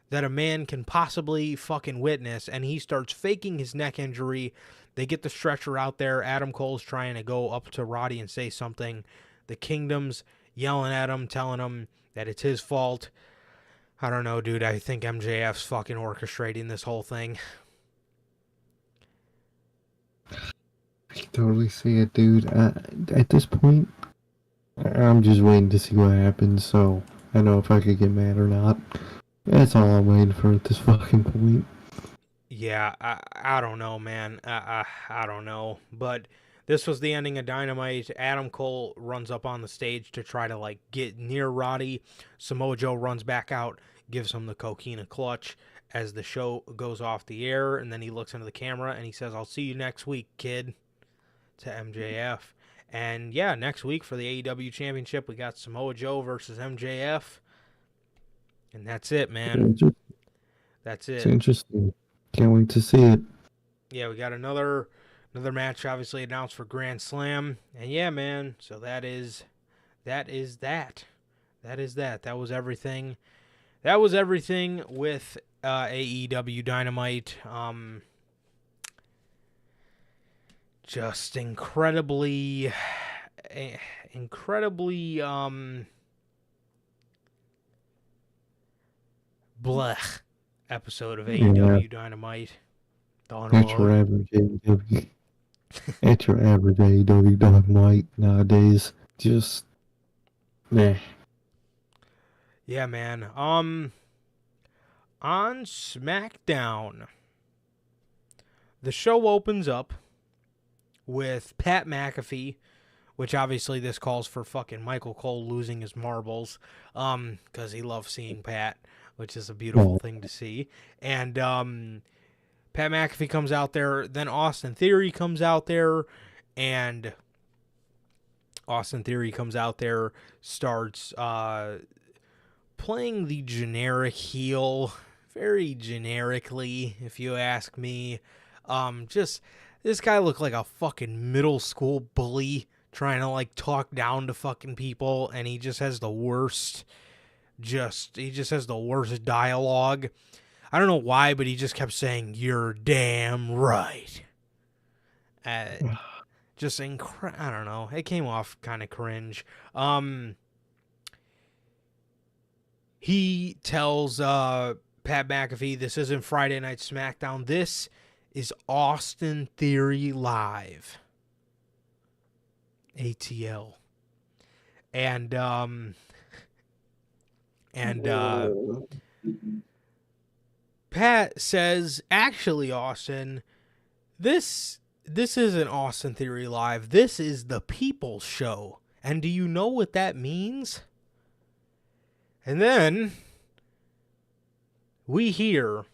that a man can possibly fucking witness, and he starts faking his neck injury. They get the stretcher out there. Adam Cole's trying to go up to Roddy and say something. The Kingdom's yelling at him, telling him that it's his fault. I don't know, dude. I think MJF's fucking orchestrating this whole thing. I can totally see it, dude. At this point, I'm just waiting to see what happens, so I know if I could get mad or not. That's all I'm waiting for at this fucking point. Yeah, I don't know, man. I don't know. But this was the ending of Dynamite. Adam Cole runs up on the stage to try to, like, get near Roddy. Samoa Joe runs back out, gives him the coquina clutch as the show goes off the air, and then he looks into the camera and he says, "I'll see you next week, kid," to MJF. And yeah, next week for the AEW Championship, we got Samoa Joe versus MJF. And that's it, man. That's it. It's interesting. Can't wait to see it. Yeah, we got another match obviously announced for Grand Slam. And yeah, man, so that is that. That was everything. That was everything with AEW Dynamite. Just incredibly blech episode of AEW Dynamite. That's your average AEW. That's your average AEW Dynamite nowadays. Just, meh. Yeah, man. On SmackDown, the show opens up with Pat McAfee, which obviously this calls for fucking Michael Cole losing his marbles, because he loves seeing Pat, which is a beautiful thing to see. And Pat McAfee comes out there, then Austin Theory comes out there, and Austin Theory comes out there, starts playing the generic heel, very generically, if you ask me. Just, this guy looked like a fucking middle school bully trying to, like, talk down to fucking people, and he just has the worst, he just has the worst dialogue. I don't know why, but he just kept saying, "You're damn right." Just I don't know. It came off kind of cringe. He tells Pat McAfee, "This isn't Friday Night SmackDown. This is Austin Theory Live." ATL. And Pat says, "Actually, Austin, this isn't Austin Theory Live. This is the People's Show And do you know what that means? And then we hear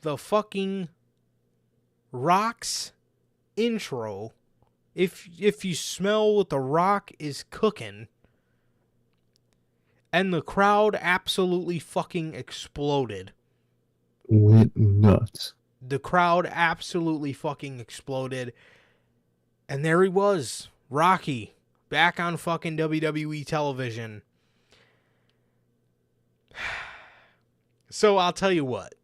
the fucking Rock's intro. If you smell what the Rock is cooking. And the crowd absolutely fucking exploded. Went nuts. The crowd absolutely fucking exploded. And there he was, Rocky, back on fucking WWE television. So I'll tell you what.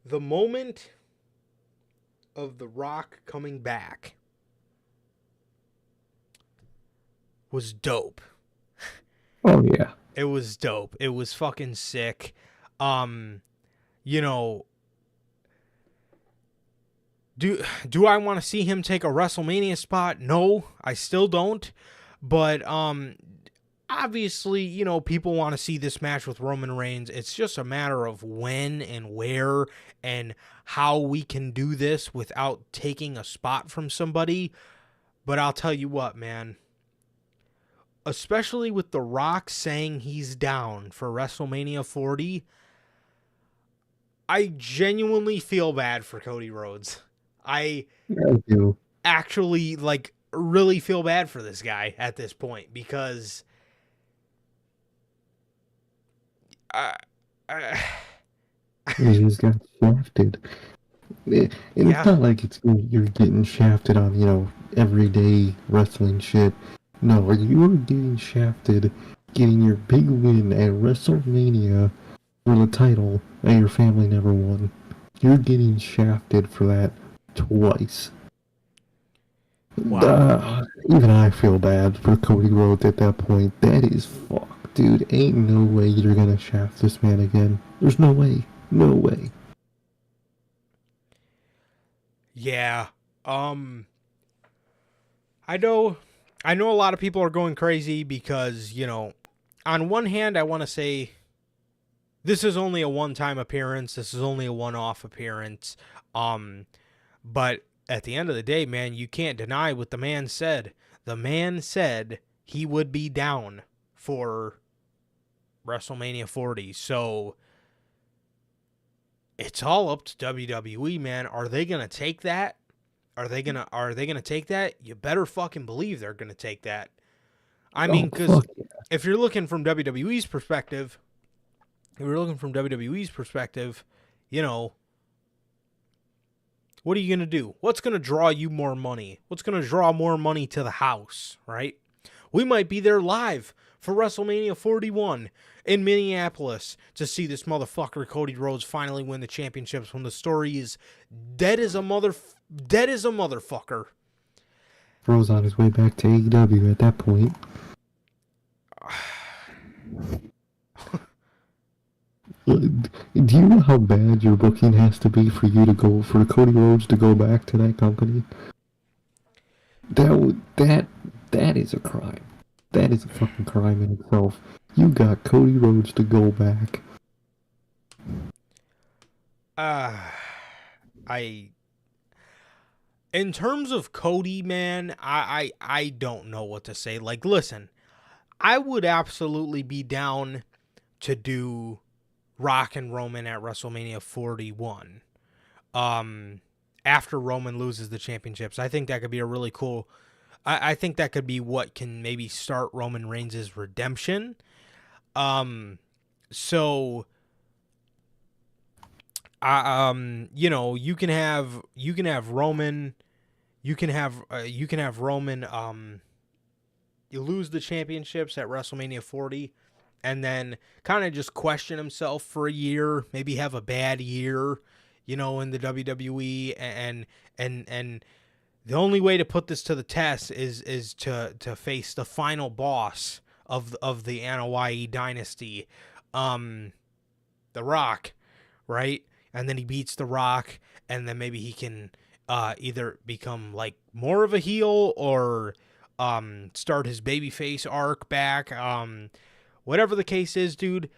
The moment of The Rock coming back was dope. Oh, yeah. It was dope. It was fucking sick. You know, do I want to see him take a WrestleMania spot? No, I still don't. But obviously, you know, people want to see this match with Roman Reigns. It's just a matter of when and where and how we can do this without taking a spot from somebody. But I'll tell you what, man. Especially with The Rock saying he's down for WrestleMania 40, I genuinely feel bad for Cody Rhodes. I do. actually, like, really feel bad for this guy at this point because He just got shafted. And it's not like you're getting shafted on, you know, everyday wrestling shit. No, you are getting shafted, getting your big win at WrestleMania for the title that your family never won. You're getting shafted for that twice. wow. Even I feel bad for Cody Rhodes at that point. That is fuck, dude. Ain't no way you're gonna shaft this man again. There's no way. No way. Yeah. I know a lot of people are going crazy because, you know, on one hand, I want to say this is only a one-time appearance. This is only a one-off appearance. But at the end of the day, man, you can't deny what the man said. The man said he would be down for WrestleMania 40. So it's all up to WWE, man. Are they going to take that? Are they gonna take that? You better fucking believe they're gonna take that. I mean, because if you're looking from WWE's perspective, you know, what are you gonna do? What's gonna draw you more money? What's gonna draw more money to the house, right? We might be there live for WrestleMania 41 in Minneapolis to see this motherfucker Cody Rhodes finally win the championships when the story is dead as a motherfucker. Rhodes on his way back to AEW at that point. Do you know how bad your booking has to be for Cody Rhodes to go back to that company? That is a crime. That is a fucking crime in itself. You got Cody Rhodes to go back. In terms of Cody, man, I don't know what to say. Like, listen, I would absolutely be down to do Rock and Roman at WrestleMania 41. After Roman loses the championships, I think that could be a really cool. I think that could be what can maybe start Roman Reigns' redemption. So, you know, you can have Roman, you can have Roman, you lose the championships at WrestleMania 40, and then kind of just question himself for a year, maybe have a bad year, you know, in the WWE, and the only way to put this to the test is to face the final boss of the Anoa'i dynasty, The Rock, right? And then he beats The Rock, and then maybe he can either become like more of a heel or start his babyface arc back. Whatever the case is, dude.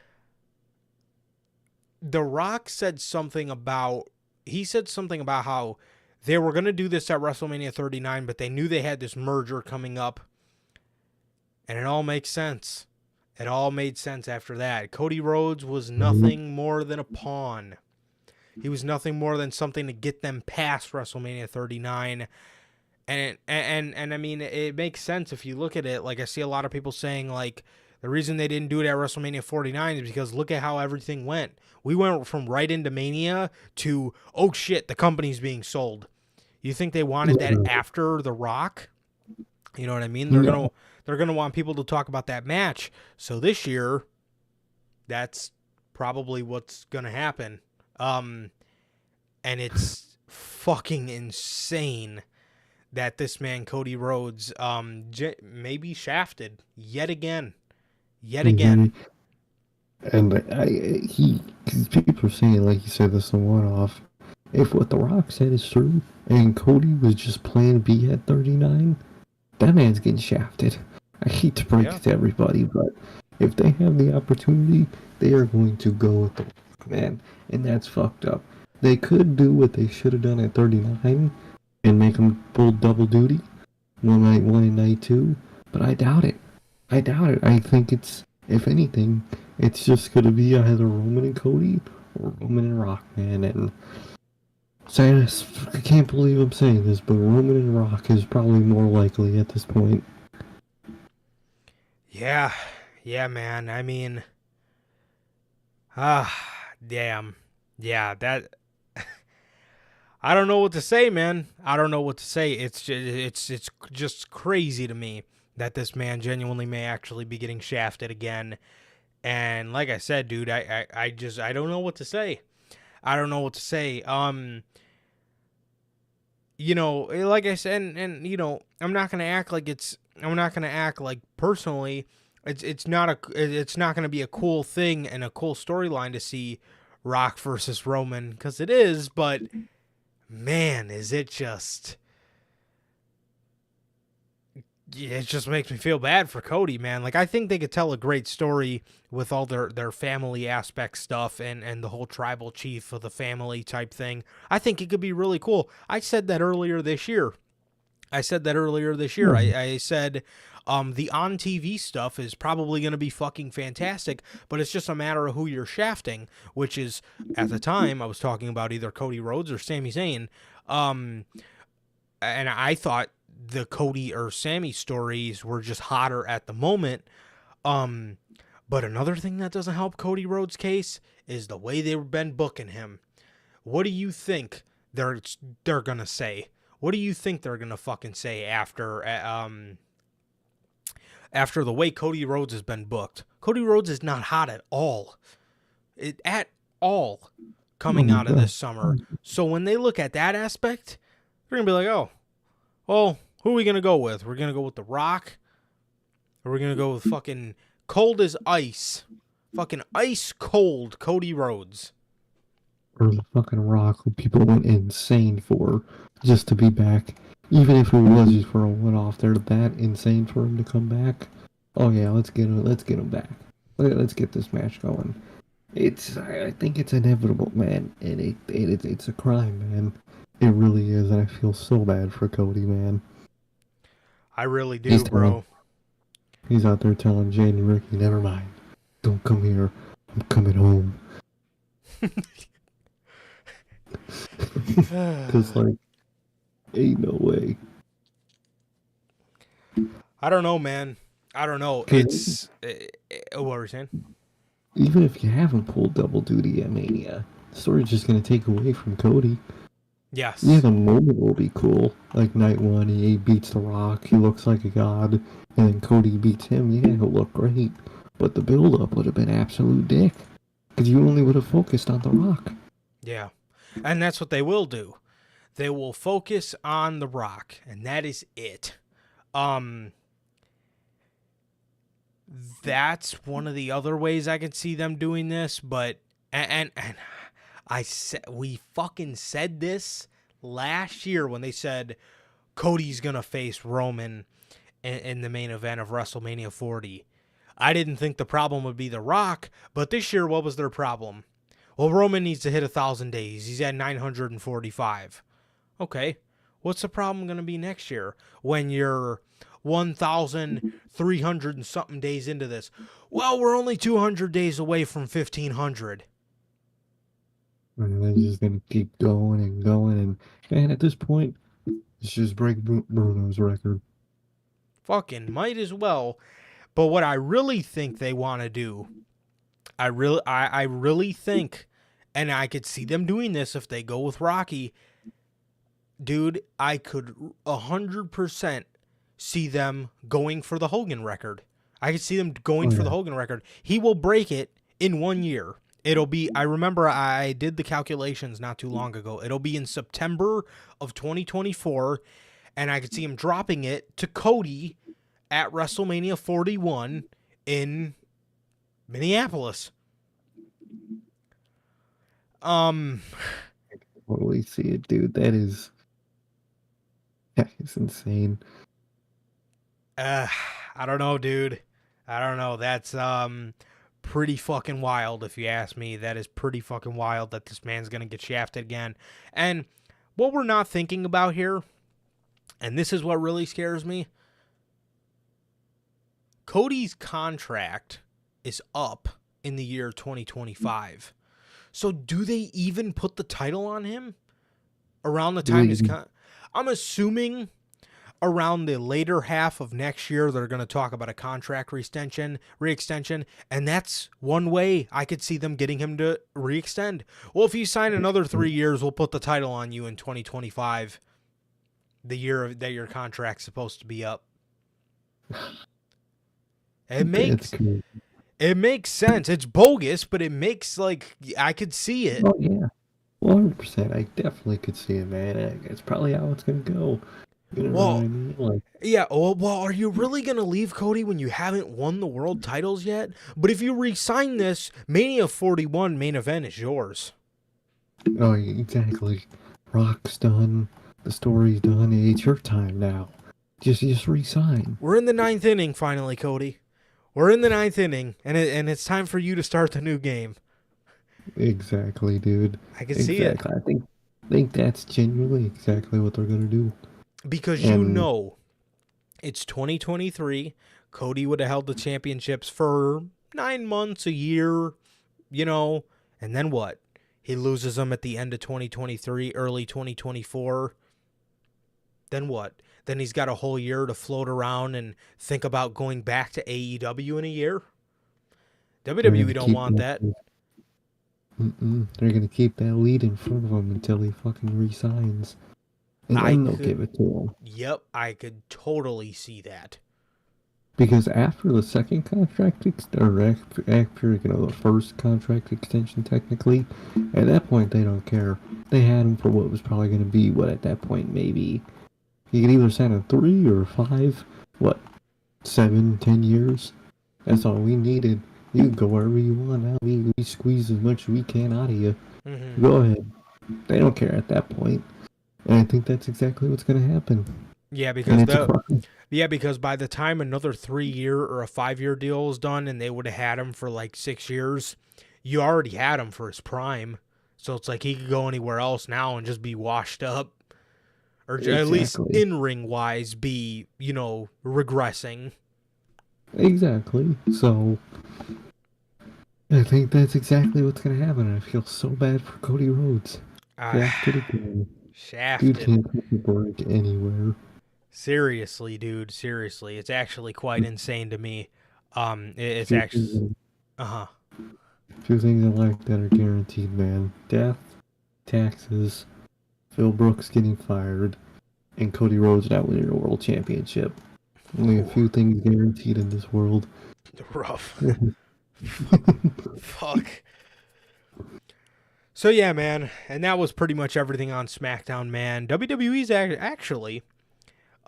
The Rock said something about how they were going to do this at WrestleMania 39, but they knew they had this merger coming up. And it all makes sense. It all made sense after that. Cody Rhodes was nothing more than a pawn. He was nothing more than something to get them past WrestleMania 39. And I mean, it makes sense if you look at it. Like, I see a lot of people saying, like, the reason they didn't do it at WrestleMania 49 is because look at how everything went. We went from right into Mania to, oh shit, the company's being sold. You think they wanted that after The Rock? You know what I mean? They're gonna want people to talk about that match. So this year, that's probably what's gonna happen. And it's fucking insane that this man Cody Rhodes may be shafted yet again. And cause people are saying, like you said, this is a one-off. If what The Rock said is true, and Cody was just plan B at 39, that man's getting shafted. I hate to break it to everybody, but if they have the opportunity, they are going to go with The Rock, man. And that's fucked up. They could do what they should have done at 39 and make him pull double duty, one night one and night two, but I doubt it. I think it's, if anything, it's just going to be either Roman and Cody or Roman and Rock, man. And I can't believe I'm saying this, but Roman and Rock is probably more likely at this point. Yeah, man. I mean, damn. Yeah, that. I don't know what to say, man. I don't know what to say. It's just crazy to me that this man genuinely may actually be getting shafted again. And like I said, dude, I don't know what to say. I don't know what to say. You know, like I said, and you know, I'm not gonna act like personally, it's not gonna be a cool thing and a cool storyline to see Rock versus Roman, because it is, but man, it just makes me feel bad for Cody, man. Like, I think they could tell a great story with all their family aspect stuff and the whole tribal chief of the family type thing. I think it could be really cool. I said that earlier this year. I said the on TV stuff is probably going to be fucking fantastic, but it's just a matter of who you're shafting, which is, at the time, I was talking about either Cody Rhodes or Sami Zayn. And I thought the Cody or Sami stories were just hotter at the moment. But another thing that doesn't help Cody Rhodes' case is the way they've been booking him. What do you think they're gonna say? What do you think they're gonna fucking say after the way Cody Rhodes has been booked? Cody Rhodes is not hot at all. Coming out of this summer. So when they look at that aspect, they're gonna be like, oh, well, who are we gonna go with? We're gonna go with The Rock? Or we're gonna go with fucking cold as ice. Fucking ice cold Cody Rhodes. Or The fucking Rock, who people went insane for just to be back. Even if it was just for a one-off, they're that insane for him to come back. Oh yeah, let's get him back. Let's get this match going. I think it's inevitable, man, and it's a crime, man. It really is, and I feel so bad for Cody, man. I really do, bro. He's out there telling Jane and Ricky, never mind. Don't come here. I'm coming home. Because, like, ain't no way. I don't know, man. I don't know. It's... what were you saying? Even if you haven't pulled double duty at Mania, the story's just going to take away from Cody. Yes. Yeah, the moment will be cool. Like, night one, he beats The Rock, he looks like a god, and then Cody beats him, yeah, he'll look great. But the build-up would have been absolute dick. Because you only would have focused on The Rock. Yeah. And that's what they will do. They will focus on The Rock, and that is it. That's one of the other ways I can see them doing this, but and we fucking said this last year when they said Cody's gonna face Roman in the main event of WrestleMania 40. I didn't think the problem would be The Rock, but this year, what was their problem? Well, Roman needs to hit 1,000 days. He's at 945. Okay, what's the problem going to be next year when you're 1,300 and something days into this? Well, we're only 200 days away from 1,500. And they're just gonna keep going and going, and at this point, it's just break Bruno's record. Fucking might as well. But what I really think they want to do, I really think, and I could see them doing this if they go with Rocky. Dude, I could 100% see them going for the Hogan record. I could see them going for the Hogan record. He will break it in 1 year. It'll be, I remember I did the calculations not too long ago. It'll be in September of 2024, and I could see him dropping it to Cody at WrestleMania 41 in Minneapolis. Totally see it, dude. That is insane. I don't know, dude. I don't know. That's pretty fucking wild if you ask me. That is pretty fucking wild that this man's going to get shafted again. And what we're not thinking about here, and this is what really scares me, Cody's contract is up in the year 2025. So do they even put the title on him around the time I'm assuming around the later half of next year they're going to talk about a contract re-extension, and that's one way I could see them getting him to re-extend. Well, if you sign another 3 years, we'll put the title on you in 2025, the year that your contract's supposed to be up. It makes sense. It's bogus, but it makes, like, I could see it. Oh yeah, 100%. I definitely could see it, man. It's probably how it's gonna go. You know what I mean? Like, yeah. Well, are you really gonna leave Cody when you haven't won the world titles yet? But if you re-sign this, Mania 41 main event is yours. Oh, exactly. Rock's done. The story's done. It's your time now. Just re-sign. We're in the 9th inning finally, Cody. We're in the 9th inning, and it's time for you to start the new game. Exactly, dude. I can see it. I think that's genuinely exactly what they're gonna do. Because you know, it's 2023. Cody would have held the championships for 9 months, a year, you know, and then what? He loses them at the end of 2023, early 2024. Then what? Then he's got a whole year to float around and think about going back to AEW in a year? WWE don't want that. They're going to keep that lead in front of him until he fucking resigns. And then they'll give it to him. Yep, I could totally see that. Because after the second contract, after the first contract extension, technically, at that point they don't care. They had him for what was probably going to be, at that point, maybe you could either sign a 3 or 5, 7, 10 years. That's all we needed. You can go wherever you want now. We squeeze as much as we can out of you. Mm-hmm. Go ahead. They don't care at that point. And I think that's exactly what's going to happen. Yeah, because by the time another 3-year or a 5-year deal is done and they would have had him for like 6 years, you already had him for his prime. So it's like he could go anywhere else now and just be washed up. Or at least in-ring wise be, regressing. Exactly. So I think that's exactly what's going to happen. And I feel so bad for Cody Rhodes. Shafted again. Shafted. Dude can't take a break anywhere. Seriously, dude. Seriously. It's actually quite insane to me. It's actually... Uh-huh. 2 things I like that are guaranteed, man. Death, taxes, Phil Brooks getting fired, and Cody Rhodes not winning a world championship. Only a few things guaranteed in this world. Rough. Fuck. So yeah, man, and that was pretty much everything on SmackDown, man. WWE's actually,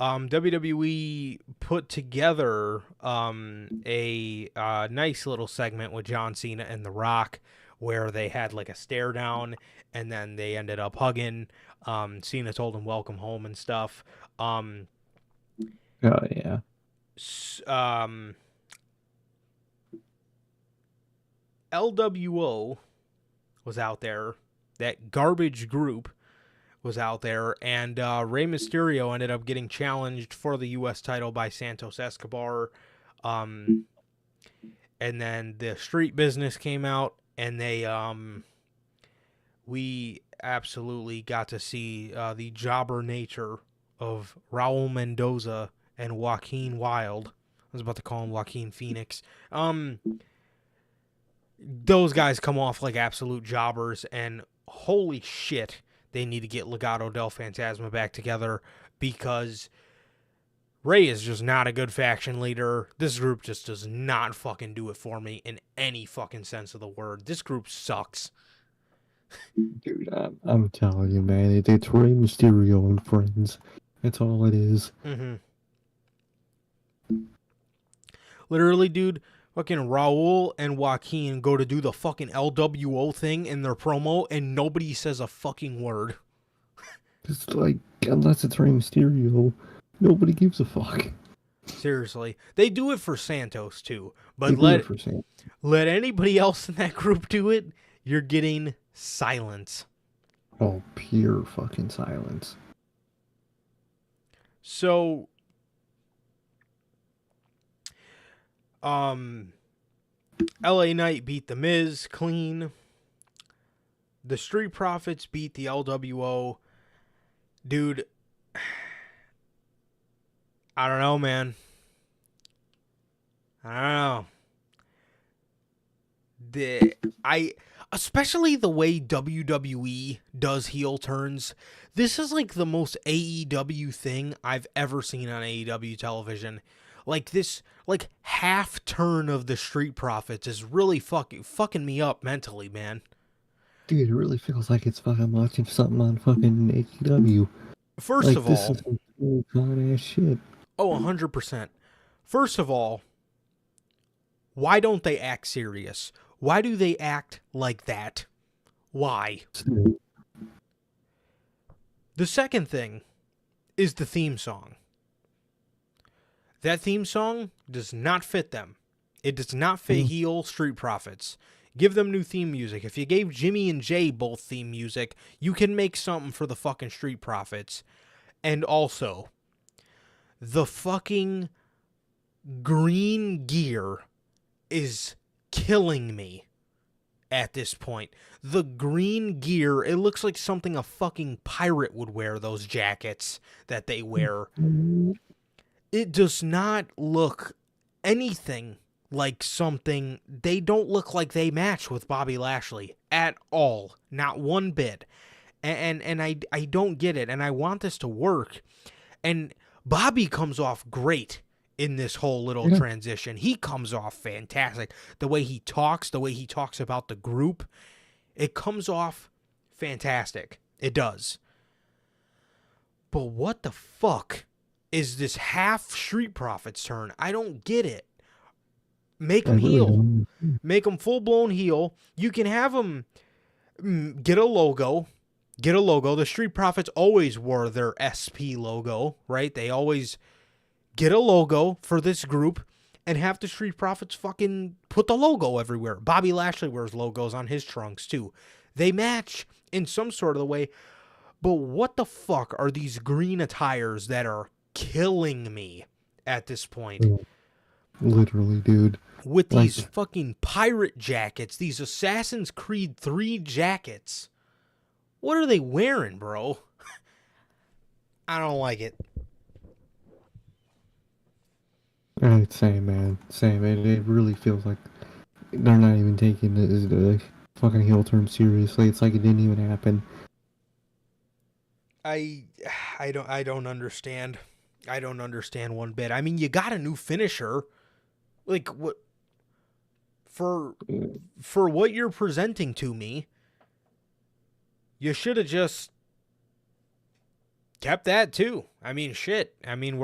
WWE put together a nice little segment with John Cena and The Rock, where they had like a stare down, and then they ended up hugging. Cena told him welcome home and stuff. Oh yeah. LWO was out there. That garbage group was out there, and Rey Mysterio ended up getting challenged for the U.S. title by Santos Escobar. And then the Street Business came out, and we absolutely got to see the jobber nature of Raul Mendoza and Joaquin Wilde. I was about to call him Joaquin Phoenix. Those guys come off like absolute jobbers, and holy shit, they need to get Legado del Fantasma back together, because Rey is just not a good faction leader. This group just does not fucking do it for me in any fucking sense of the word. This group sucks. Dude, I'm telling you, man, it's Rey Mysterio and friends. That's all it is. Mm-hmm. Literally, dude, fucking Raul and Joaquin go to do the fucking LWO thing in their promo, and nobody says a fucking word. It's like, unless it's Rey Mysterio, nobody gives a fuck. Seriously. They do it for Santos, too. But They let anybody else in that group do it, you're getting silence. Oh, pure fucking silence. So, LA Knight beat The Miz clean. The Street Profits beat the LWO. Dude, I don't know, man. I don't know. Especially the way WWE does heel turns. This is like the most AEW thing I've ever seen on AEW television. Like this, like half turn of the Street Profits is really fucking me up mentally, man. Dude, it really feels like it's fucking watching something on fucking AEW. First like, of this all, is some cool con ass shit. oh, 100%. First of all, why don't they act serious? Why do they act like that? Why? The second thing is the theme song. That theme song does not fit them. It does not fit heel Street Profits. Give them new theme music. If you gave Jimmy and Jay both theme music, you can make something for the fucking Street Profits. And also, the fucking green gear is killing me at this point. The green gear, it looks like something a fucking pirate would wear, those jackets that they wear. It does not look anything like something. They don't look like they match with Bobby Lashley at all. Not one bit. And I don't get it. And I want this to work. And Bobby comes off great in this whole little transition. He comes off fantastic. The way he talks about the group, it comes off fantastic. It does. But what the fuck is this half Street Profits turn? I don't get it. Make him heel. Make him full-blown heel. You can have him get a logo. The Street Profits always wore their SP logo, right? They always get a logo for this group and have the Street Profits fucking put the logo everywhere. Bobby Lashley wears logos on his trunks too. They match in some sort of the way. But what the fuck are these green attires that are killing me at this point? Literally, dude. With these fucking pirate jackets, these Assassin's Creed 3 jackets. What are they wearing, bro? I don't like it. Same, man. Same. It really feels like they're not even taking the fucking heel turn seriously. It's like it didn't even happen. I don't understand. I don't understand one bit. I mean, you got a new finisher. Like, what? For what you're presenting to me, you should have just kept that too. I mean, shit. I mean,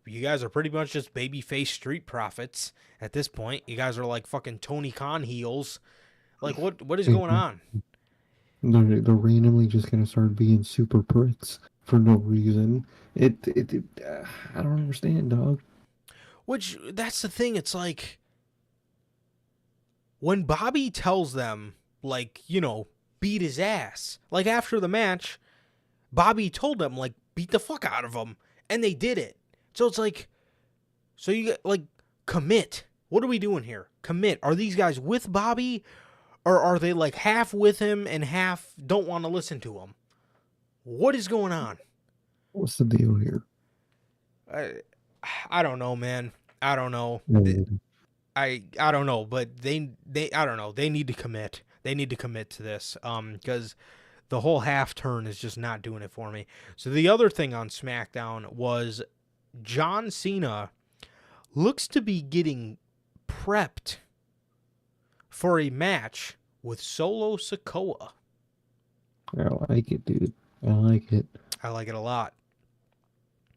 you guys are pretty much just babyface Street Profits at this point. You guys are like fucking Tony Khan heels. Like, what is going on? They're randomly just gonna start being super pricks for no reason. I don't understand, dog. Which, that's the thing. It's like, when Bobby tells them, like, you know, beat his ass. Like, after the match, Bobby told them, like, beat the fuck out of them, and they did it. So it's like, so you like commit. What are we doing here? Commit. Are these guys with Bobby, or are they like half with him and half don't want to listen to him? What is going on? What's the deal here? I don't know, man. I don't know. I don't know, but they I don't know. They need to commit. They need to commit to this. Because the whole half turn is just not doing it for me. So the other thing on SmackDown was John Cena looks to be getting prepped for a match with Solo Sikoa. I like it, dude. I like it. I like it a lot.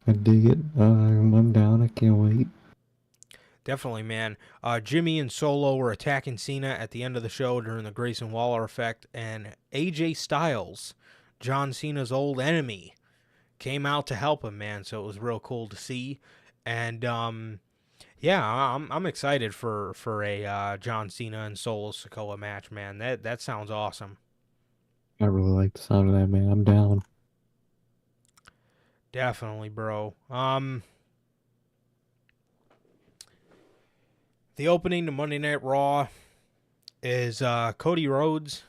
I dig it. I'm down. I can't wait. Definitely, man. Jimmy and Solo were attacking Cena at the end of the show during the Grayson Waller effect, and AJ Styles, John Cena's old enemy, came out to help him, man. So it was real cool to see. And yeah, I'm excited for a John Cena and Solo Sikoa match, man. That sounds awesome. I really like the sound of that, man. I'm down. Definitely, bro. The opening to Monday Night Raw is Cody Rhodes.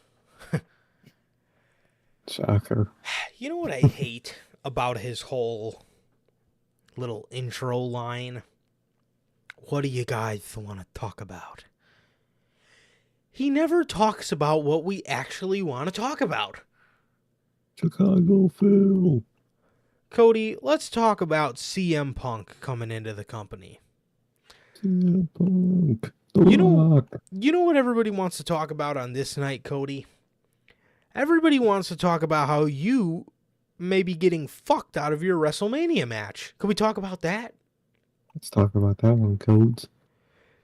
Shocker. You know what I hate about his whole little intro line? What do you guys want to talk about? He never talks about what we actually want to talk about. Chicago Phil. Cody, let's talk about CM Punk coming into the company. CM Punk. You know what everybody wants to talk about on this night, Cody? Everybody wants to talk about how you may be getting fucked out of your WrestleMania match. Can we talk about that? Let's talk about that one, Codes.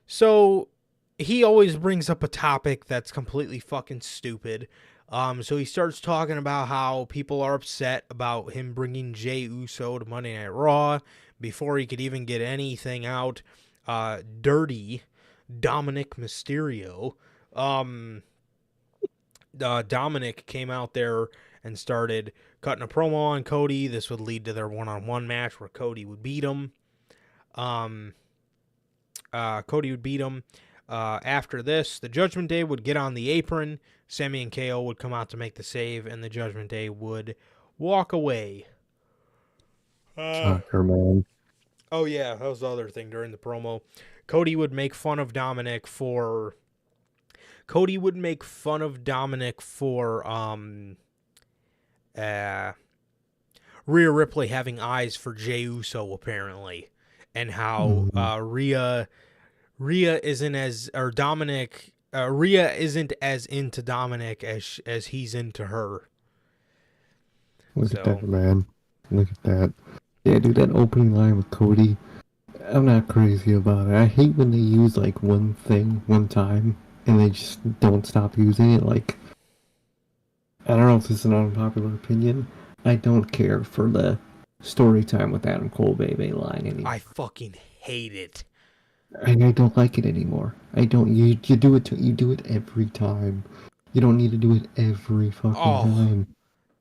So, he always brings up a topic that's completely fucking stupid. So he starts talking about how people are upset about him bringing Jey Uso to Monday Night Raw before he could even get anything out. Dirty Dominic Mysterio. Dominic came out there and started cutting a promo on Cody. This would lead to their one-on-one match where Cody would beat him. After this, the Judgment Day would get on the apron. Sami and KO would come out to make the save, and the Judgment Day would walk away. Shocker, man. Oh, yeah, that was the other thing during the promo. Cody would make fun of Dominic for Rhea Ripley having eyes for Jey Uso, apparently, and how Rhea isn't as into Dominic as he's into her. Look at that, man. Look at that. Yeah, dude, that opening line with Cody, I'm not crazy about it. I hate when they use, like, one thing, one time, and they just don't stop using it. Like, I don't know if this is an unpopular opinion. I don't care for the story time with Adam Cole baby line anymore. I fucking hate it. And I don't like it anymore. I don't. You do it every time. You don't need to do it every fucking time.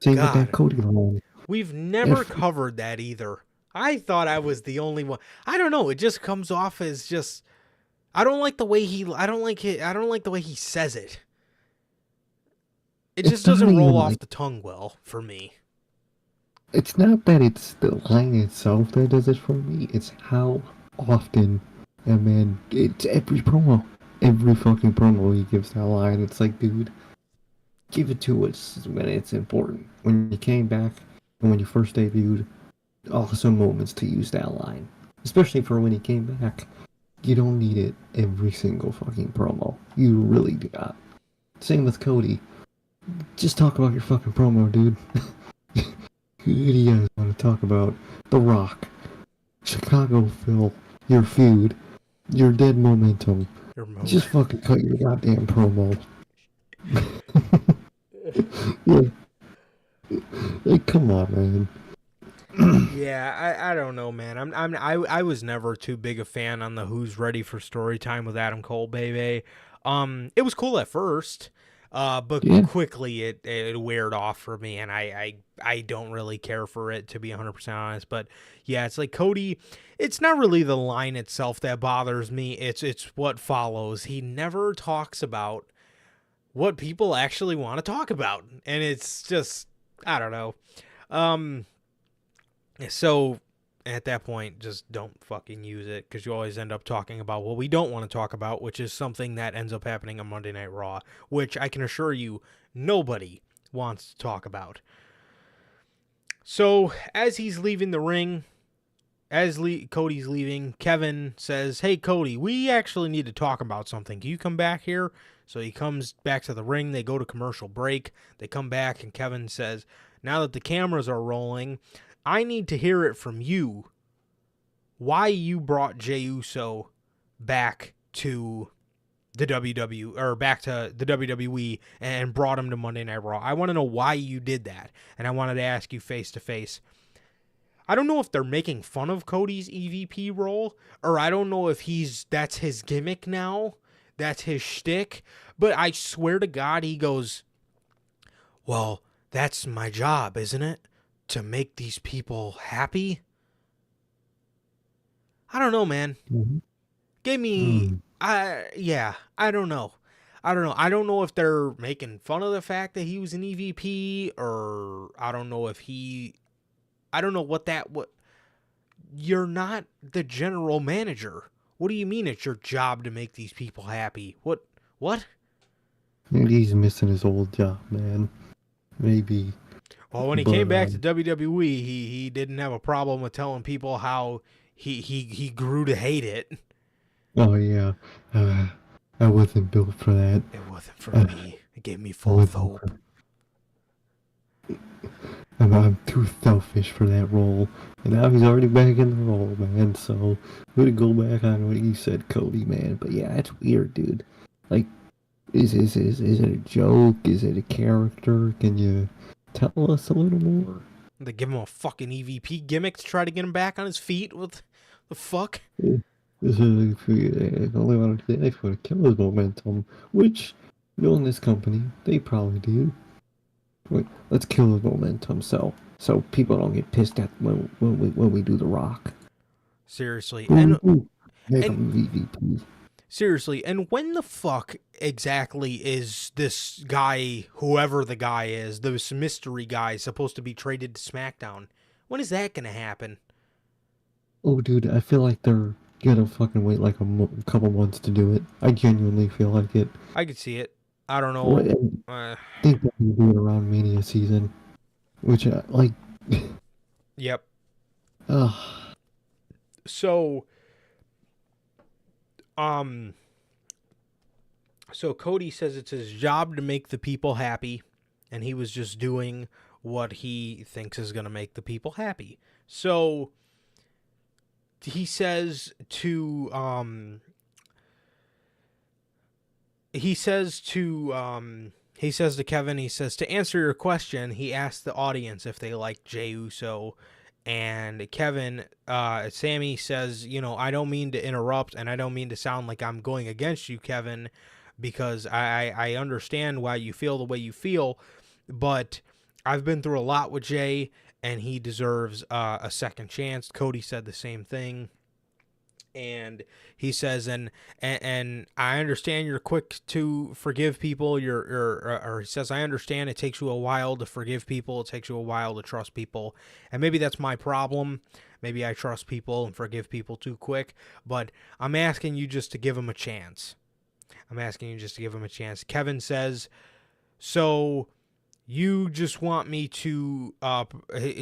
Same with that Cody line. We've never covered that either. I thought I was the only one. I don't know. It just comes off as just. I don't like the way he. I don't like the way he says it. It just doesn't roll off the tongue well for me. It's not that it's the line itself that does it for me. It's how often. And man, it's every promo. Every fucking promo he gives that line. It's like, dude, give it to us when it's important. When you came back and when you first debuted, awesome moments to use that line. Especially for when he came back. You don't need it every single fucking promo. You really do not. Same with Cody. Just talk about your fucking promo, dude. Who do you guys want to talk about? The Rock. Chicago Phil. Your feud. Your dead momentum. Just fucking cut your goddamn promo. Yeah. Like, come on, man. Yeah, I don't know, man. I was never too big a fan on the Who's Ready for Story Time with Adam Cole, baby. It was cool at first. But Yeah. quickly it weared off for me, and I don't really care for it, to be 100% honest. But yeah, it's like Cody, it's not really the line itself that bothers me. It's what follows. He never talks about what people actually want to talk about, and it's just, I don't know. So at that point, just don't fucking use it, because you always end up talking about what we don't want to talk about, which is something that ends up happening on Monday Night Raw, which I can assure you nobody wants to talk about. So as he's leaving the ring, Cody's leaving, Kevin says, "Hey Cody, we actually need to talk about something. Can you come back here?" So he comes back to the ring. They go to commercial break. They come back, and Kevin says, "Now that the cameras are rolling, I need to hear it from you. Why you brought Jey Uso back to the WWE and brought him to Monday Night Raw. I want to know why you did that, and I wanted to ask you face to face." I don't know if they're making fun of Cody's EVP role, or I don't know if that's his gimmick now, that's his shtick, but I swear to God, he goes, "Well, that's my job, isn't it? To make these people happy?" I don't know, man. Mm-hmm. Gave me, I don't know. I don't know if they're making fun of the fact that he was an EVP, or I don't know what you're not the general manager. What do you mean it's your job to make these people happy? What? Maybe he's missing his old job, man. Maybe. Well, when he came back to WWE, he didn't have a problem with telling people how he grew to hate it. Oh yeah, I wasn't built for that. It wasn't for me. It gave me false hope. I'm too selfish for that role, and now he's already back in the role, man. So we're gonna go back on what you said, Cody, man. But yeah, it's weird, dude. Like, is it a joke? Is it a character? Can you tell us a little more? They give him a fucking EVP gimmick to try to get him back on his feet. What the fuck? This is the only one they want to kill his momentum, which, knowing this company, they probably do. Wait, let's kill his momentum so people don't get pissed at when we do The Rock. Seriously, Make him VVP. Seriously, and when the fuck exactly is this guy, whoever the guy is, this mystery guy, supposed to be traded to SmackDown? When is that gonna happen? Oh, dude, I feel like they're gonna fucking wait like a couple months to do it. I genuinely feel like it. I could see it. I don't know. I think they're gonna do it around Mania season, which like. Yep. Ugh. So Cody says it's his job to make the people happy, and he was just doing what he thinks is going to make the people happy. So he says to Kevin, he says, to answer your question, he asked the audience if they like Jey Uso. And Kevin, Sammy says, I don't mean to interrupt, and I don't mean to sound like I'm going against you, Kevin, because I understand why you feel the way you feel, but I've been through a lot with Jey, and he deserves a second chance. Cody said the same thing. And he says, and I understand you're quick to forgive people. Or he says, I understand it takes you a while to forgive people. It takes you a while to trust people. And maybe that's my problem. Maybe I trust people and forgive people too quick. But I'm asking you just to give them a chance. Kevin says, so you just want me to,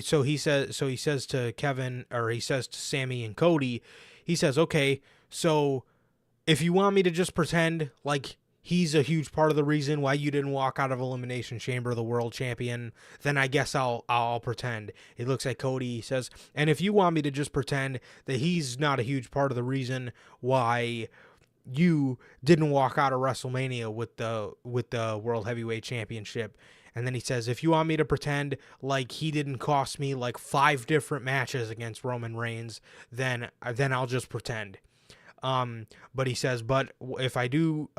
so he says to Kevin, or he says to Sammy and Cody, he says, okay, so if you want me to just pretend like he's a huge part of the reason why you didn't walk out of Elimination Chamber the world champion, then I guess I'll pretend. It looks like Cody says, and if you want me to just pretend that he's not a huge part of the reason why you didn't walk out of WrestleMania with the World Heavyweight Championship. And then he says, if you want me to pretend like he didn't cost me like 5 different matches against Roman Reigns, then I'll just pretend. But he says, but if I do,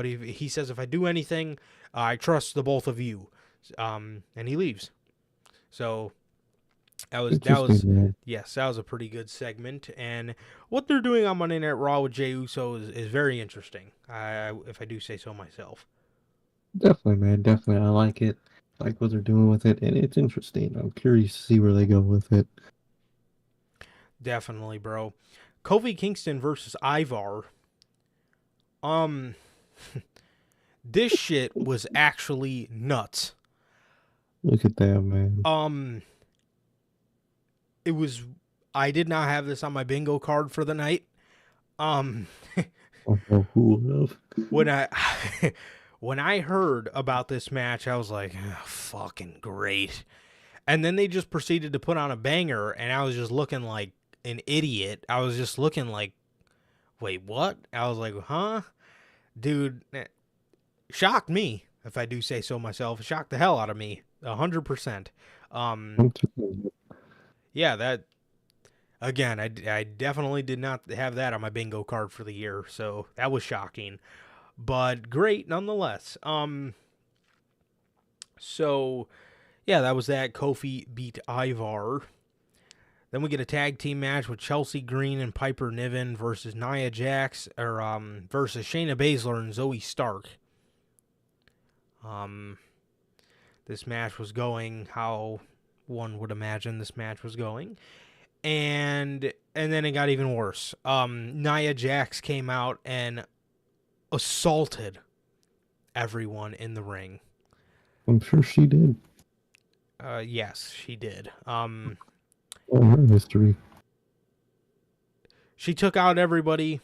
he says, if I do anything, I trust the both of you. And he leaves. So that was Man. yes, that was a pretty good segment. And what they're doing on Monday Night Raw with Jey Uso is very interesting. If I do say so myself. Definitely, man. Definitely. I like it. I like what they're doing with it, and it's interesting. I'm curious to see where they go with it. Definitely, bro. Kofi Kingston versus Ivar. This shit was actually nuts. Look at that, man. It was. I did not have this on my bingo card for the night. Oh, who would have? When I when I heard about this match, I was like, oh, fucking great. And then they just proceeded to put on a banger, and I was just looking like an idiot. I was just looking like, wait, what? I was like, huh? Dude, shocked me, if I do say so myself. It shocked the hell out of me. 100%. Yeah, that, again, I definitely did not have that on my bingo card for the year, so that was shocking. But great nonetheless. So, yeah, that was that. Kofi beat Ivar. Then we get a tag team match with Chelsea Green and Piper Niven versus Nia Jax, versus Shayna Baszler and Zoe Stark. This match was going how one would imagine this match was going. And then it got even worse. Nia Jax came out and assaulted everyone in the ring. I'm sure she did. Yes, she did. All her history. She took out everybody,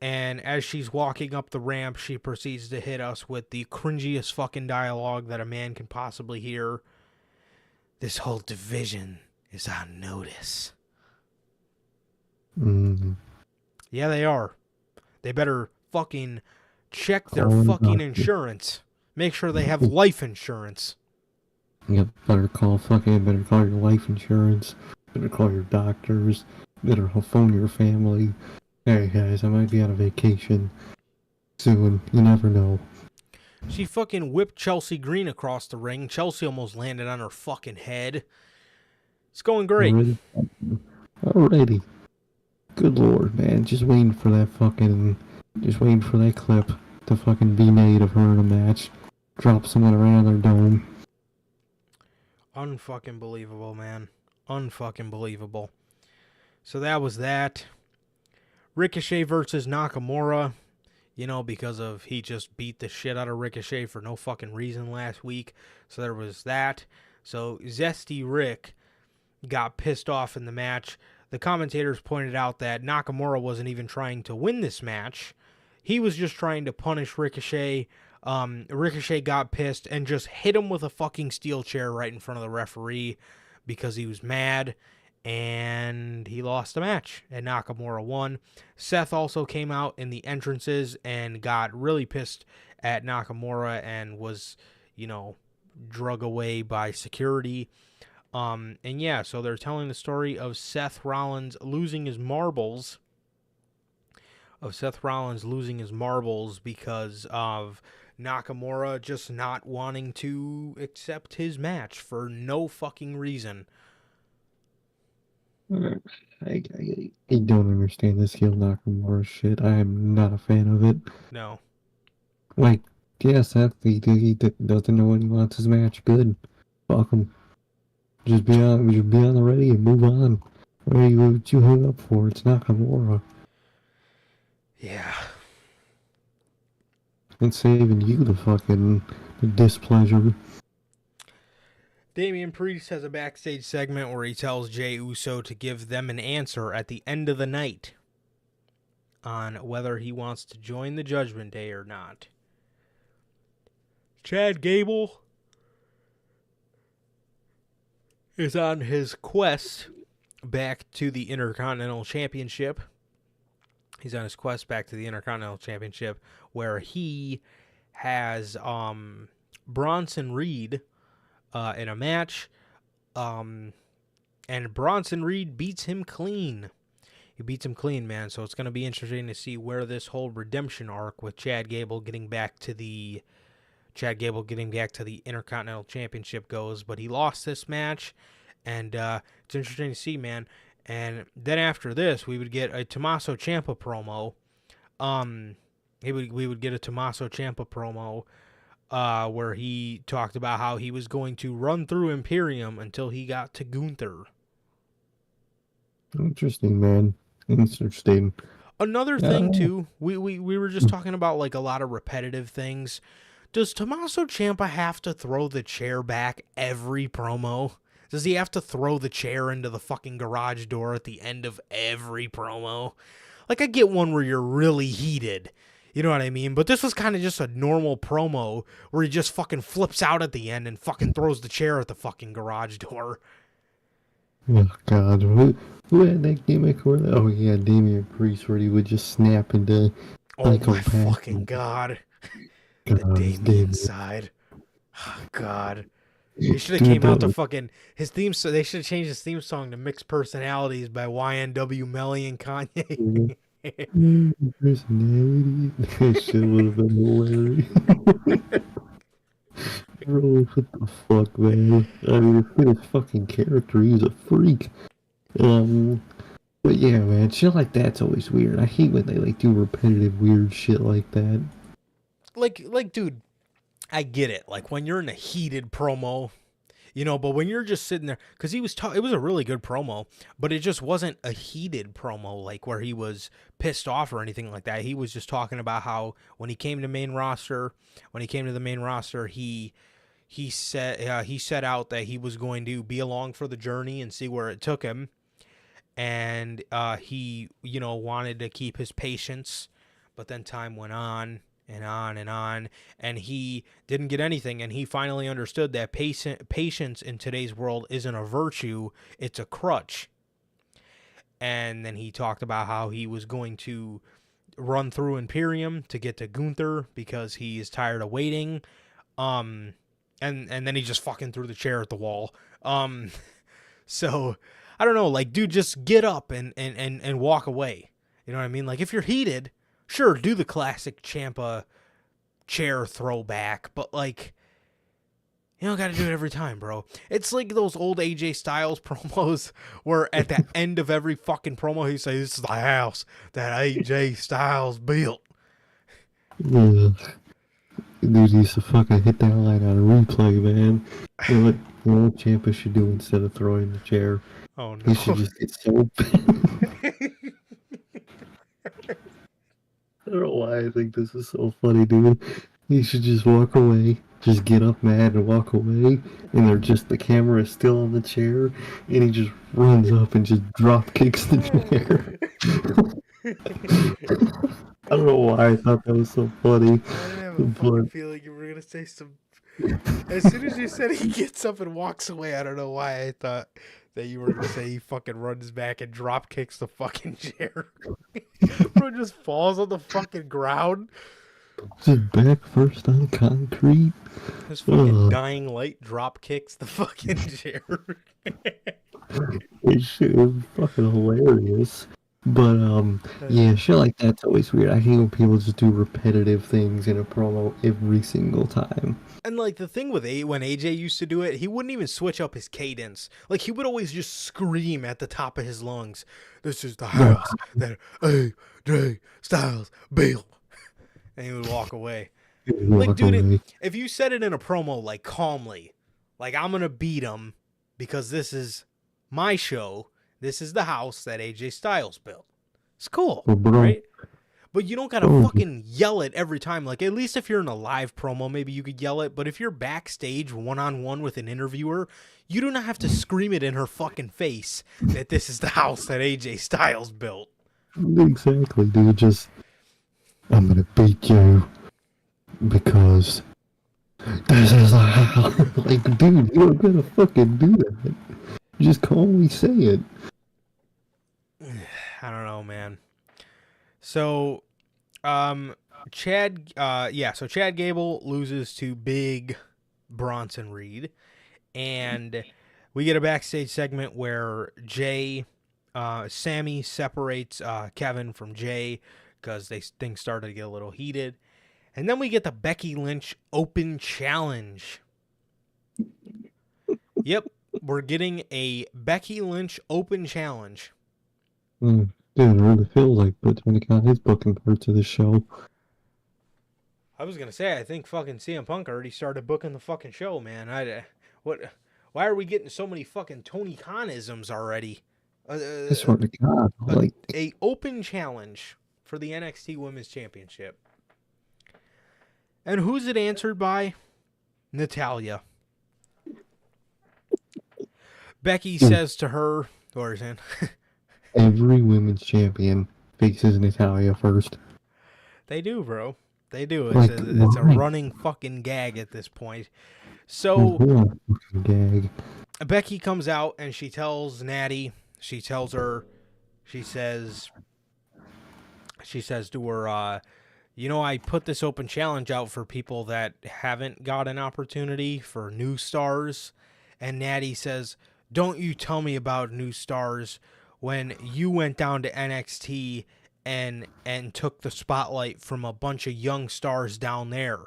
and as she's walking up the ramp, she proceeds to hit us with the cringiest fucking dialogue that a man can possibly hear. This whole division is on notice. Mm-hmm. Yeah, they are. They better fucking check their fucking insurance. Make sure they have life insurance. You better call your life insurance. Better call your doctors. Better phone your family. Hey guys, I might be on a vacation soon. You never know. She fucking whipped Chelsea Green across the ring. Chelsea almost landed on her fucking head. It's going great. Alrighty. Good lord, man. Just waiting for that clip to fucking be made of her in a match. Drop someone around their dome. Unfucking believable, man. Unfucking believable. So that was that. Ricochet versus Nakamura. You know, because of he just beat the shit out of Ricochet for no fucking reason last week. So there was that. So Zesty Rick got pissed off in the match. The commentators pointed out that Nakamura wasn't even trying to win this match. He was just trying to punish Ricochet. Ricochet got pissed and just hit him with a fucking steel chair right in front of the referee because he was mad. And he lost the match, and Nakamura won. Seth also came out in the entrances and got really pissed at Nakamura and was, drug away by security. And yeah, so they're telling the story of Seth Rollins losing his marbles. Because of Nakamura just not wanting to accept his match for no fucking reason. I don't understand this heel Nakamura shit. I am not a fan of it. No. Like, yes, he doesn't know when he wants his match. Good. Fuck him. Just be on the ready and move on. What you hung up for? It's Nakamura. Yeah. And saving you the displeasure. Damian Priest has a backstage segment where he tells Jey Uso to give them an answer at the end of the night on whether he wants to join the Judgment Day or not. Chad Gable is on his quest back to the Intercontinental Championship. He's on his quest back to the Intercontinental Championship where he has Bronson Reed in a match, and Bronson Reed beats him clean. He beats him clean, man, so it's going to be interesting to see where this whole redemption arc with Chad Gable getting back to the Chad Gable getting back to the Intercontinental Championship goes, but he lost this match, and it's interesting to see, man. And then after this, we would get a Tommaso Ciampa promo. We would get a Tommaso Ciampa promo where he talked about how he was going to run through Imperium until he got to Gunther. Interesting, man. Interesting. Another thing, too, we were just talking about, like, a lot of repetitive things. Does Tommaso Ciampa have to throw the chair back every promo? Does he have to throw the chair into the fucking garage door at the end of every promo? Like, I get one where you're really heated. You know what I mean? But this was kind of just a normal promo where he just fucking flips out at the end and fucking throws the chair at the fucking garage door. Oh, God. Who had that gimmick? Oh, yeah, Damian Priest, where he would just snap into... Oh, my fucking God. The Damian side. Oh, God. They should have came out to fucking... His theme... So they should have changed his theme song to Mixed Personalities by YNW Melly and Kanye. Personality. That shit would have been hilarious. Bro, what the fuck, man? I mean, for his fucking character, he's a freak. But yeah, man, shit like that's always weird. I hate when they like do repetitive weird shit like that. Like, dude, I get it. Like when you're in a heated promo, you know, but when you're just sitting there, because it was a really good promo, but it just wasn't a heated promo, like where he was pissed off or anything like that. He was just talking about how when he came to the main roster, he set out that he was going to be along for the journey and see where it took him. And he, you know, wanted to keep his patience, but then time went on and on and on, and he didn't get anything, and he finally understood that patience in today's world isn't a virtue, it's a crutch. And then he talked about how he was going to run through Imperium to get to Gunther because he is tired of waiting. And then he just fucking threw the chair at the wall. So I don't know, like, dude, just get up and walk away. You know what I mean? Like, if you're heated, sure, do the classic Ciampa chair throwback, but, like, you don't got to do it every time, bro. It's like those old AJ Styles promos where at the end of every fucking promo, he says, "This is the house that AJ Styles built." Yeah. Dude used to fucking hit that line on a replay, man. You know what Ciampa should do instead of throwing the chair? Oh, no. He should just get so... I don't know why I think this is so funny, dude. He should just walk away, just get up mad and walk away, and the camera is still on the chair, and he just runs up and just drop kicks the chair. I don't know why I thought that was so funny. I didn't have a fucking feeling you were going to say some... As soon as you said he gets up and walks away, I don't know why I thought that you were going to say he fucking runs back and drop kicks the fucking chair. Bro just falls on the fucking ground. Just back first on concrete. His fucking dying light drop kicks the fucking chair. This shit was fucking hilarious. But, yeah, shit like that's always weird. I hate when people just do repetitive things in a promo every single time. And, like, the thing with when AJ used to do it, he wouldn't even switch up his cadence. Like, he would always just scream at the top of his lungs, "This is the house that AJ Styles built." And he would walk away. Like, dude, if you said it in a promo, like, calmly, like, I'm going to beat him because this is my show. This is the house that AJ Styles built. It's cool, right? But you don't gotta fucking yell it every time. Like, at least if you're in a live promo, maybe you could yell it. But if you're backstage one-on-one with an interviewer, you do not have to scream it in her fucking face that this is the house that AJ Styles built. Exactly, dude. Just, I'm gonna beat you because this is the house. Like, dude, you don't gotta fucking do that. Just calmly say it. I don't know, man. So, Chad Gable loses to Big Bronson Reed, and we get a backstage segment where Sammy separates Kevin from Jay because things started to get a little heated, And then we get the Becky Lynch Open Challenge. Yep, we're getting a Becky Lynch Open Challenge. Dude, it really feels like Tony Khan is booking parts of the show. I was gonna say, I think fucking CM Punk already started booking the fucking show, man. Why are we getting so many fucking Tony Khan-isms already? I swear to God, like A open challenge for the NXT Women's Championship. And who's it answered by? Natalya. Becky says to her, Orson. every women's champion faces Natalya first. They do, bro. They do. Like, It's a why? running fucking gag at this point. So What a fucking gag. Becky comes out and she tells Natty, she says to her, I put this open challenge out for people that haven't got an opportunity, for new stars. And Natty says, don't you tell me about new stars when you went down to NXT and took the spotlight from a bunch of young stars down there.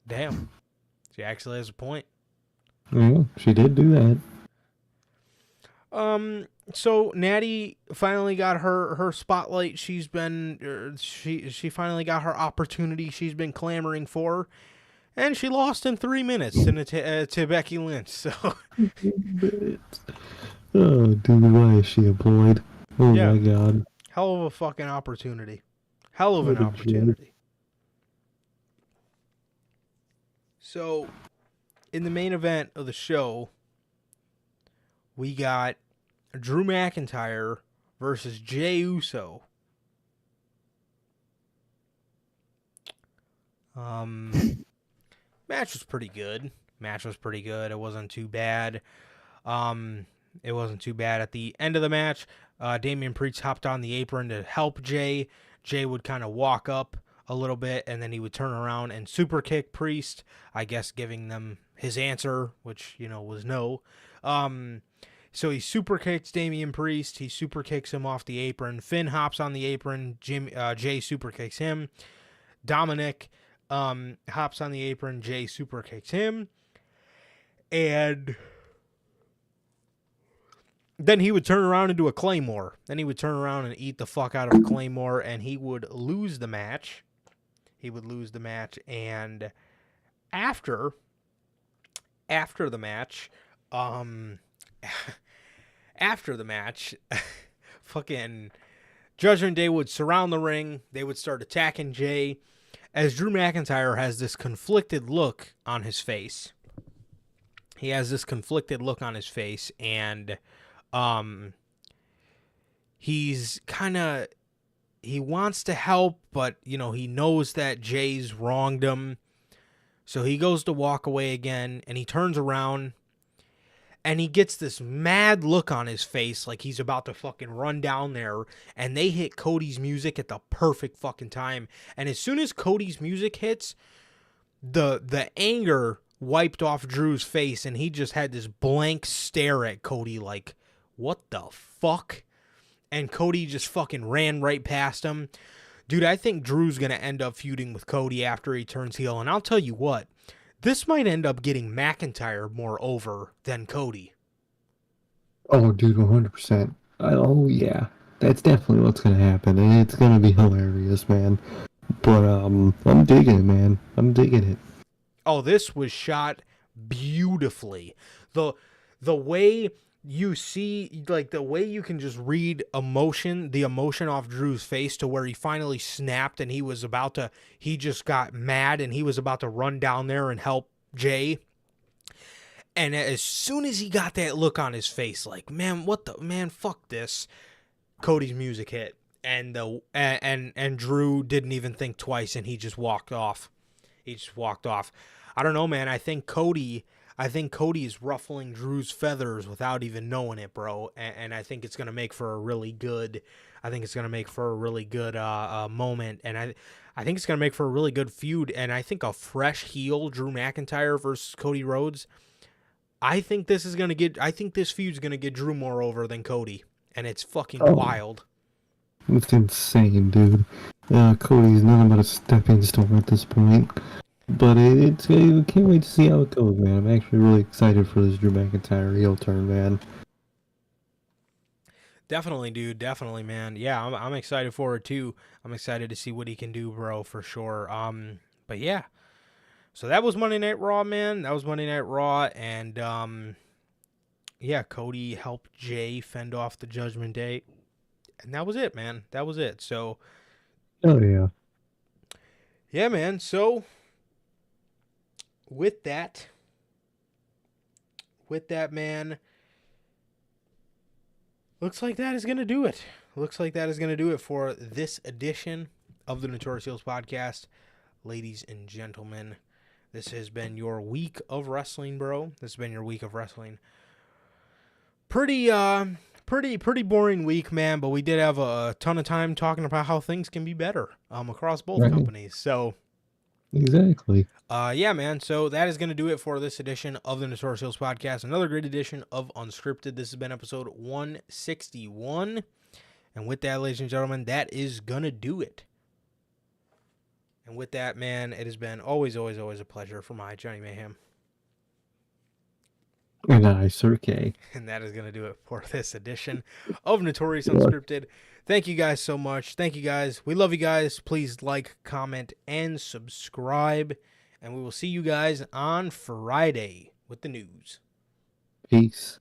Damn. She actually has a point. Yeah, she did do that. So Natty finally got her spotlight. She finally got her opportunity she's been clamoring for, and she lost in 3 minutes to Becky Lynch. So, oh, dude, why is she employed? Oh Yeah. my God. hell of a fucking opportunity. Hell of What an a opportunity. So, in the main event of the show, we got Drew McIntyre versus Jey Uso. Match was pretty good. It wasn't too bad. At the end of the match, Damian Priest hopped on the apron to help Jey. Jey would kind of walk up a little bit, and then he would turn around and super kick Priest, I guess giving them his answer, which, was no. So he super kicks Damian Priest. He super kicks him off the apron. Finn hops on the apron. Jey super kicks him. Dominic hops on the apron. Jey super kicks him. And then he would turn around and do a Claymore. Then he would turn around and eat the fuck out of a Claymore, and he would lose the match. And after the match, fucking Judgment Day would surround the ring. They would start attacking Jey, as Drew McIntyre has this conflicted look on his face. And he wants to help, but he knows that Jay's wronged him. So he goes to walk away again, and he turns around, and he gets this mad look on his face like he's about to fucking run down there, and they hit Cody's music at the perfect fucking time. And as soon as Cody's music hits, the anger wiped off Drew's face, and he just had this blank stare at Cody like, what the fuck? And Cody just fucking ran right past him. Dude, I think Drew's going to end up feuding with Cody after he turns heel. And I'll tell you what, this might end up getting McIntyre more over than Cody. Oh, dude, 100%. Oh, yeah. That's definitely what's going to happen. And it's going to be hilarious, man. But, I'm digging it, man. I'm digging it. Oh, this was shot beautifully. The way you see, like, the way you can just read the emotion off Drew's face, to where he finally snapped and he just got mad and he was about to run down there and help Jey. And as soon as he got that look on his face, like, man, fuck this, Cody's music hit. And Drew didn't even think twice, and he just walked off. I don't know, man. I think Cody is ruffling Drew's feathers without even knowing it, bro. And I think it's gonna make for a really good. Moment, and I think it's gonna make for a really good feud. And I think a fresh heel Drew McIntyre versus Cody Rhodes. I think this feud's gonna get Drew more over than Cody, and it's fucking wild. It's insane, dude. Cody's nothing but a stepping stone at this point. But I can't wait to see how it goes, man. I'm actually really excited for this Drew McIntyre heel turn, man. Definitely, dude. Definitely, man. Yeah, I'm excited for it too. I'm excited to see what he can do, bro, for sure. But yeah. So that was Monday Night Raw, man. That was Monday Night Raw, and yeah, Cody helped Jay fend off the Judgment Day, and that was it, man. That was it. So Oh yeah. yeah, man. So with that, man. Looks like that is going to do it. Looks like that is going to do it for this edition of the Notorious Heels podcast. Ladies and gentlemen, this has been your week of wrestling, bro. This has been your week of wrestling. Pretty boring week, man, but we did have a ton of time talking about how things can be better across both companies. So exactly. Yeah, man. So that is going to do it for this edition of the Notorious Heels podcast. Another great edition of Unscripted. This has been episode 161. And with that, ladies and gentlemen, that is going to do it. And with that, man, it has been always a pleasure for my Johnny Mayhem. And I, Sir K. And that is going to do it for this edition of Notorious Unscripted. Thank you guys so much. Thank you guys. We love you guys. Please like, comment, and subscribe. And we will see you guys on Friday with the news. Peace.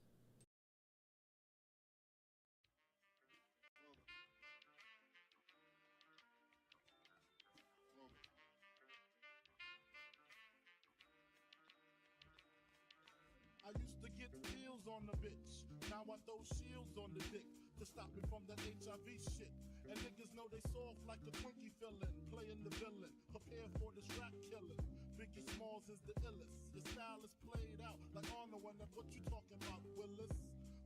I used to get deals on the bitch. Now I throw shields on the dick to stop me from that HIV shit. And niggas know they soft like a Twinkie fillin', playing the villain, prepare for this rap killing. Biggie Smalls is the illest. Your style is played out like Arnold, and that's what you talking about, Willis.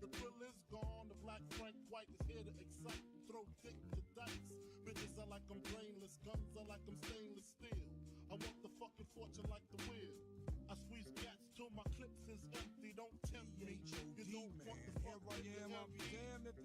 The thrill is gone. The black Frank White is here to excite, throw dick to dice. Bitches are like I'm brainless, guns are like I'm stainless steel. I want the fucking fortune like the wheel. I squeeze cats till my clips is empty. Don't tempt me. You don't want the fuck with the